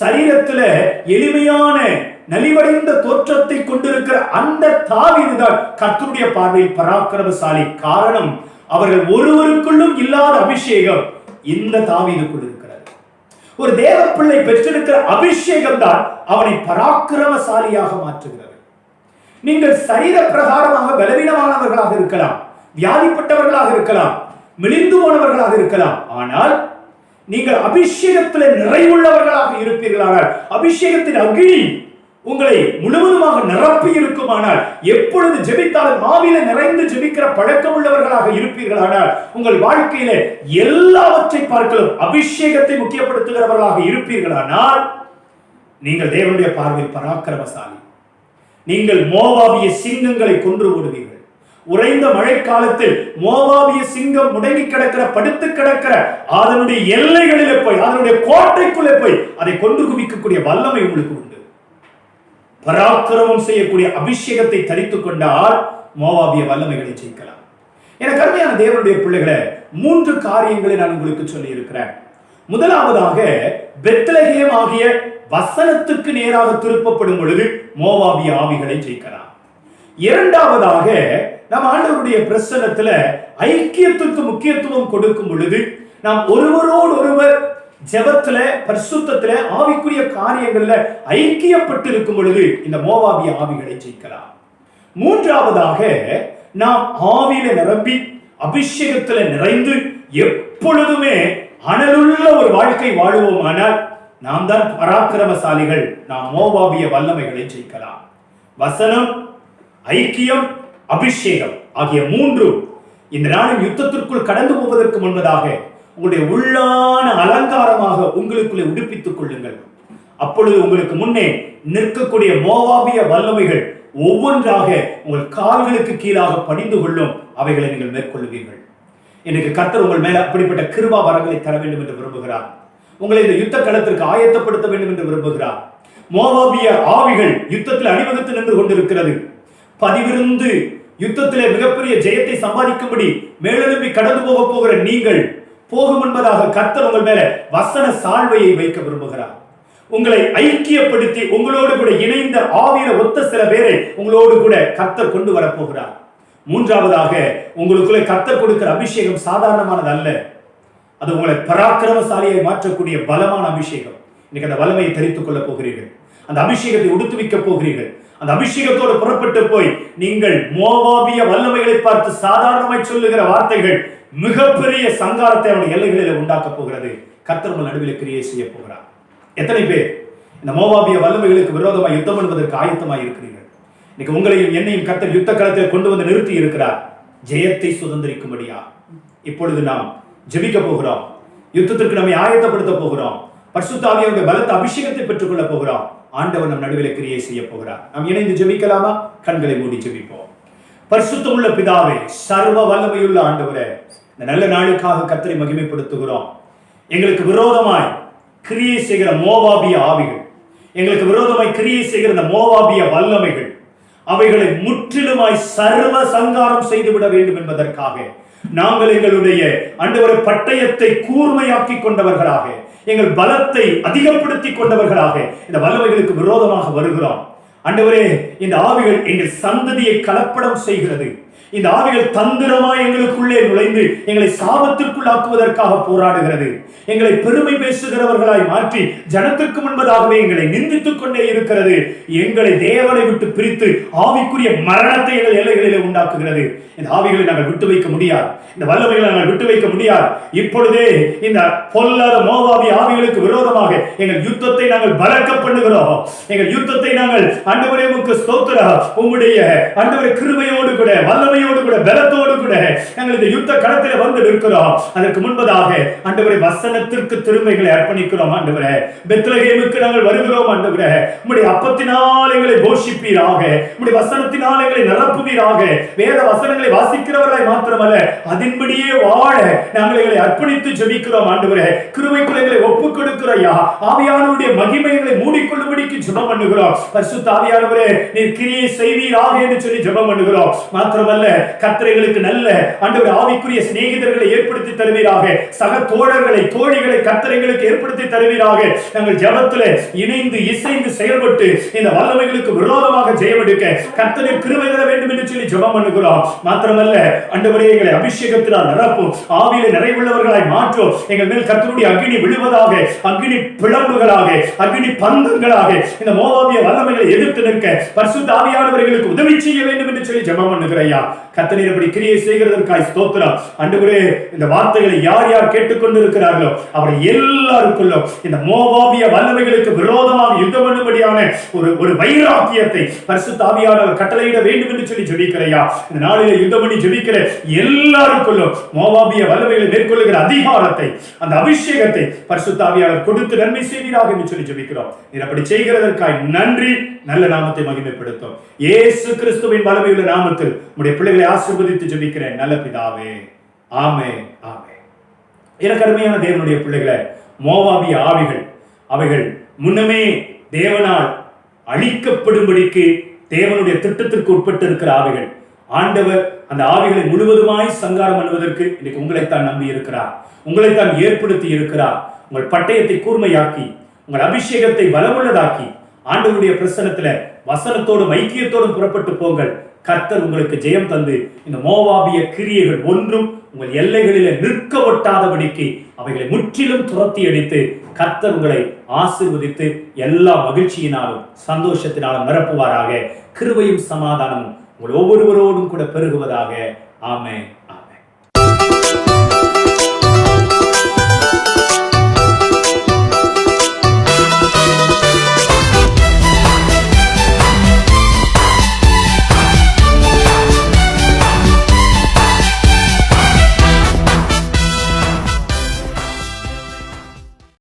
சரீரத்தில் எளிமையான நலிவடைந்த தோற்றத்தை கொண்டிருக்கிற அந்த தாவீதுதான் கர்த்தருடைய பார்வையில் பராக்கிரமசாலி. காரணம், அவர்கள் ஒருவருக்குள்ளும் இல்லாத அபிஷேகம் இந்த தாவீதுக்குள் இருக்கிறது. ஒரு தேவ பிள்ளை பெற்றிருக்கிற அபிஷேகம் தான் அவனை பராக்கிரமசாலியாக மாற்றுகிறது. நீங்கள் சரீர பிரகாரமாக பலவீனமானவர்களாக இருக்கலாம், வியாதிப்பட்டவர்களாக இருக்கலாம், மெலிந்து போனவர்களாக இருக்கலாம். ஆனால் நீங்கள் அபிஷேகத்தில் நிறைவுள்ளவர்களாக இருப்பீர்களானால், அபிஷேகத்தின் அக்கினி உங்களை முழுவதுமாக நிரப்பி இருக்குமானால், எப்பொழுது ஜெபித்தாலும் ஆவியில நிறைந்து ஜெபிக்கிற பழக்கம் உள்ளவர்களாக இருப்பீர்களானால், உங்கள் வாழ்க்கையில எல்லாவற்றை பார்க்கலாம் அபிஷேகத்தை முக்கியப்படுத்துகிறவர்களாக இருப்பீர்களானால், நீங்கள் தேவனுடைய பார்வையில் பராக்கிரமசாலி. நீங்கள் மோவாபிய சிங்கங்களை கொன்று போடுவீர்கள். உறைந்த மழை காலத்தில் மோவாபிய சிங்கம் முடங்கி கிடக்கிற, படுத்து கிடக்கிற அதனுடைய எல்லைகளிலே போய், அதனுடைய கோட்டைக்குள்ளே போய் அதை கொன்று குவிக்கக்கூடிய வல்லமை உங்களுக்கு உண்டு. பராக்கிரமம் செய்யக்கூடிய அபிஷேகத்தை தரித்துக் கொண்டால் மோவாபிய வல்லமைகளை ஜெயிக்கலாம். எனக்கு அருமையான தேவனுடைய பிள்ளைகளை, 3 காரியங்களை நான் உங்களுக்கு சொல்லி இருக்கிறேன். முதலாவதாக, பெத்லகேம் ஆகிய வசனத்துக்கு நேராக திருப்பப்படும் பொழுது மோவாபிய ஆவிகளை ஜெயிக்கலாம். இரண்டாவதாக, நாம் ஆண்டவருடைய பிரசன்னத்துல ஐக்கியத்துக்கு முக்கியத்துவம் கொடுக்கும் பொழுது, நாம் ஒருவரோடு ஒருவர் ஜெபத்துல, பரிசுத்தத்துல, ஆவிக்குரிய காரியங்கள்ல ஐக்கியப்பட்டு இருக்கும் பொழுது இந்த மோவாபிய ஆவிகளை ஜெயிக்கலாம். மூன்றாவதாக, நாம் ஆவியில நிரம்பி அபிஷேகத்துல நிறைந்து எப்பொழுதுமே அனலுள்ள ஒரு வாழ்க்கை வாழுவோமானால் நாம் தான் பராக்கிரமசாலிகள். நாம் மோவாபிய வல்லமைகளை ஜெயிக்கலாம். வசனம், ஐக்கியம், அபிஷேகம் ஆகிய மூன்றும் இந்த நாளின் யுத்தத்திற்குள் கடந்து போவதற்கு முன்பதாக உங்களுடைய உள்ளான அலங்காரமாக உங்களுக்குள்ளே உடுப்பித்துக் கொள்ளுங்கள். அப்பொழுது உங்களுக்கு முன்னே நிற்கக்கூடிய மோவாபிய வல்லமைகள் ஒவ்வொன்றாக உங்கள் கால்களுக்கு கீழாக பணிந்து கொள்ளும். அவைகளை நீங்கள் மேற்கொள்வீர்கள். இன்னைக்கு கர்த்தர் உங்கள் மேல அப்படிப்பட்ட கிருபா வரங்களை தர வேண்டும் என்று விரும்புகிறார். உங்களை இந்த யுத்த களத்திற்கு ஆயத்தப்படுத்த வேண்டும் என்று விரும்புகிறார். மோவாபிய ஆவிகள் யுத்தத்தில் அணிவகுத்து நின்று கொண்டிருக்கிறது. பதிவிருந்து யுத்தத்திலே மிகப்பெரிய ஜெயத்தை சம்பாதிக்கும்படி மேலெழும்பி கடந்து போகிற நீங்கள் போகும் முன்பதாக கர்த்தர் உங்கள் மேல வசன சால்வையை வைக்க விரும்புகிறார். உங்களை ஐக்கியப்படுத்தி உங்களோடு கூட இணைந்த ஆவியில ஒத்த சில பேரை உங்களோடு கூட கர்த்தர் கொண்டு வரப்போகிறார். மூன்றாவதாக உங்களுக்குள்ளே கர்த்தர் கொடுக்கிற அபிஷேகம் சாதாரணமானது அல்ல. அது உங்களை பராக்கிரமசாலியை மாற்றக்கூடிய பலமான அபிஷேகம். இன்னைக்கு அந்த வல்லமையை தரித்துக் கொள்ள போகிறீர்கள். அந்த அபிஷேகத்தை உடுத்துவிக்க போகிறீர்கள். அந்த அபிஷேகத்தோடு புறப்பட்டு போய் நீங்கள் மோவாபிய வல்லமைகளை பார்த்து சாதாரணமாய் சொல்லுகிற வார்த்தைகள் மிகப்பெரிய சங்காரத்தை அவருடைய எல்லைகளில் உண்டாக்க போகிறது. கர்த்தர் உங்கள் நடுவில் கிரியை செய்ய போகிறார். எத்தனை பேர் இந்த மோவாபிய வல்லமைகளுக்கு விரோதமாக யுத்தம் பண்ணுவதற்கு ஆயத்தமாக இருக்கிறீர்கள்? இன்னைக்கு உங்களையும் என்னையும் கர்த்தர் யுத்த களத்தில் கொண்டு வந்து நிறுத்தி இருக்கிறார், ஜெயத்தை சுதந்திரிக்கும்படியா. இப்பொழுது நாம் ஜெபிக்க போகிறோம். யுத்தத்திற்கு நம்மை ஆயத்தப்படுத்த போகிறோம். பரிசுத்த ஆவியானவருடைய பலத்த அபிஷேகத்தை பெற்றுக் கொள்ள போகிறோம். ஆண்டவர் நம் நடுவில் கிரியை செய்ய போகிறார். நாம் இணைந்து ஜெபிக்கலாமா? கண்களை மூடி ஜெபிப்போம். பரிசுத்தமுள்ள பிதாவே, சர்வ வல்லமையுள்ள ஆண்டவரே, இந்த நல்ல நாளுக்காக கர்த்தரை மகிமைப்படுத்துகிறோம். எங்களுக்கு விரோதமாய் கிரியை செய்கிற மோவாபிய ஆவிகள், எங்களுக்கு விரோதமாய் கிரியை செய்கிற இந்த மோவாபிய வல்லமைகள், அவைகளை முற்றிலுமாய் சர்வ சங்காரம் செய்துவிட வேண்டும் என்பதற்காக நாங்கள் எங்களுடைய ஆண்டவரே பட்டயத்தை கூர்மையாக்கி கொண்டவர்களாக, எங்கள் பலத்தை அதிகப்படுத்தி கொண்டவர்களாக இந்த வல்லமைகளுக்கு விரோதமாக வருகிறோம். ஆண்டவரே, இந்த ஆவிகள் எங்கள் சந்ததியை கலப்படம் செய்கிறது. இந்த ஆவிகள் தந்திரமாய் எங்களுக்குள்ளே நுழைந்து எங்களை சாபத்திற்குள்ளாக்குவதற்காக போராடுகிறது. எங்களை பெருமை பேசுகிறவர்களாய் மாற்றி ஜனத்திற்கு முன்பதாகவே எங்களை நிந்தித்துக் கொண்டே இருக்கிறது. எங்களை தேவனை விட்டு பிரித்து ஆவிக்குரிய மரணத்தை எங்கள் எல்லைகளிலே உண்டாக்குகிறது. இந்த ஆவிகளை நாங்கள் விட்டு வைக்க முடியாது. இந்த வல்லமைகளை நாங்கள் விட்டு வைக்க முடியாது. இப்பொழுதே இந்த பொல்லாத மோவாபி ஆவிகளுக்கு விரோதமாக எங்கள் யுத்தத்தை நாங்கள் பலக்க பண்ணுகிறோம். எங்கள் யுத்தத்தை நாங்கள் ஆண்டவரே உமக்கு ஸ்தோத்திரம், உம்முடைய ஆண்டவரே கிருபையோடு கூட வல்லமையோடு கூட பலத்தோடு கூட நாங்கள் இந்த யுத்த களத்தில் வந்து நிற்கிறோம். அதற்கு முன்பதாக ஆண்டவரே வசனத்திற்கு திருமைகளை அர்ப்பணிக்கிறோம். ஆண்டவரே, பெத்லகேமுக்கு நாங்கள் வருகிறோம். ஆண்டவரே, உம்முடைய அப்பத்தினால் எங்களை போஷிப்பீராக, உம்முடைய வசனத்தினால் எங்களை நிரப்புவீராக. வேத வசனங்களை வாசிக்கிறவர்களாய் மாத்திரமல்ல, அதின்படியே வாழ நாங்கள் எங்களை அர்ப்பணித்து ஜெபிக்கிறோம். ஆண்டவரே, கிருபைக்குள் எங்களை ஒப்புக் கொடுக்கிறோம். ஐயா, ஆவியானவருடைய மகிமைகளை மூடிக்கொள்ளும்படிக்கு ஜெபம் பண்ணுகிறோம். பரிசுத்த ஆவியானவரே, நீர் கிரியை செய்வீராக என்று சொல்லி ஜெபம் பண்ணுகிறோம். மாத்திரமல்ல, கர்த்தர்களுக்கு நல்ல ஆண்டவரே ஆவிக்குரிய சிநேகிதர்களை ஏற்படுத்தி தருவீராக. சக தோழர்களை தோழிகளை கர்த்தர்களுக்கு ஏற்படுத்தி தருவீராக. நாங்கள் ஜெபத்திலே இணைந்து இசைந்து செயல்பட்டு இந்த வல்லமைகளுக்கு விரோதமாக ஜெயம் எடுக்க கர்த்தரின் கிருபை தர வேண்டும் என்று சொல்லி ஜெபம் பண்ணுகிறோம். மாத்திரமல்ல, ஆண்டவரே, எங்களை அபிஷேகத்தினால் நிரப்பும், ஆவியிலே நிறைவுள்ளவர்களாய் மாற்றும். எங்கள் மேல் கர்த்தருடைய அக்கினி விழுவதாக, அக்கினி பிளம்புகளாக, அக்கினி பந்தங்களாக இந்த மோவாபிய வல்லமைகளை எதிர்த்து நிற்க பரிசுத்த ஆவியானவர்களுக்கு உதவி செய்ய வேண்டும் என்று சொல்லி ஜெபம் பண்ணுகிறேயா. கர்த்தர் இப்படி கிரியை செய்கிறதற்காய் ஸ்தோத்திரம். ஆண்டவரே, இந்த வார்த்தைகளை யார் யார் கேட்டுக்கொண்டிருக்கிறார்களோ அவர் எல்லாருக்குள்ளும் இந்த மோவாபிய வல்லமைகளுக்கு விரோதமாக யுத்தம் பண்ணும்படியான ஒரு வைராக்கியத்தை பரிசுத்த ஆவியானவர் கட்டளையிட வேண்டும் என்று சொல்லி ஜெபிக்கிறையா. இந்த நாளிலே யுத்தம் பண்ணி ஜெபிக்கிற எல்லாருக்குள்ளும் மோவாபிய வல்லமைகளை மேற்கொள்ளுகிற அதிகாரத்தை, அந்த அபிஷேகத்தை பரிசுத்த ஆவியானவர் கொடுத்து நன்மை செய்வீராக என்று சொல்லி ஜெபிக்கிறோம். நீர் அப்படி செய்கிறதற்காய் நன்றி. நல்ல நாமத்தை மகிமைப்படுத்தும் இயேசு கிறிஸ்துவின் வல்லமையுள்ள நாமத்தில் உம்முடைய பிள்ளைகளை ஆசீர்வதித்து ஜெபிக்கிறேன் நல்ல பிதாவே. ஆமென், ஆமென். எனக்கு அருமையான தேவனுடைய பிள்ளைகளை, மோவாபிய ஆவிகள் அவைகள் முன்னமே தேவனால் அழிக்கப்படும்படிக்கு தேவனுடைய திட்டத்திற்கு உட்பட்டு இருக்கிற ஆவிகள். ஆண்டவர் அந்த ஆவிகளை முழுவதுமாய் சங்காரம் பண்ணுவதற்கு இன்னைக்கு உங்களைத்தான் நம்பி இருக்கிறார், உங்களைத்தான் ஏற்படுத்தி இருக்கிறார். உங்கள் பட்டயத்தை கூர்மையாக்கி, உங்கள் அபிஷேகத்தை பலமுள்ளதாக்கி, ஆண்டவருடைய பிரசன்னத்துல வசனத்தோடும் ஐக்கியத்தோடும் புறப்பட்டு போங்கள். கர்த்தர் உங்களுக்கு ஜெயம் தந்து இந்த மோவாபிய கிரியைகள் ஒன்றும் உங்கள் எல்லைகளிலே நிற்க ஒட்டாதபடிக்கு அவைகளை முற்றிலும் துரத்தி அடித்து கர்த்தர் உங்களை ஆசீர்வதித்து எல்லா மகிழ்ச்சியினாலும் சந்தோஷத்தினாலும் நிரப்புவாராக. கிருபையும் சமாதானமும் உங்கள் ஒவ்வொருவரோடும் கூட பெருகுவதாக. ஆமென்.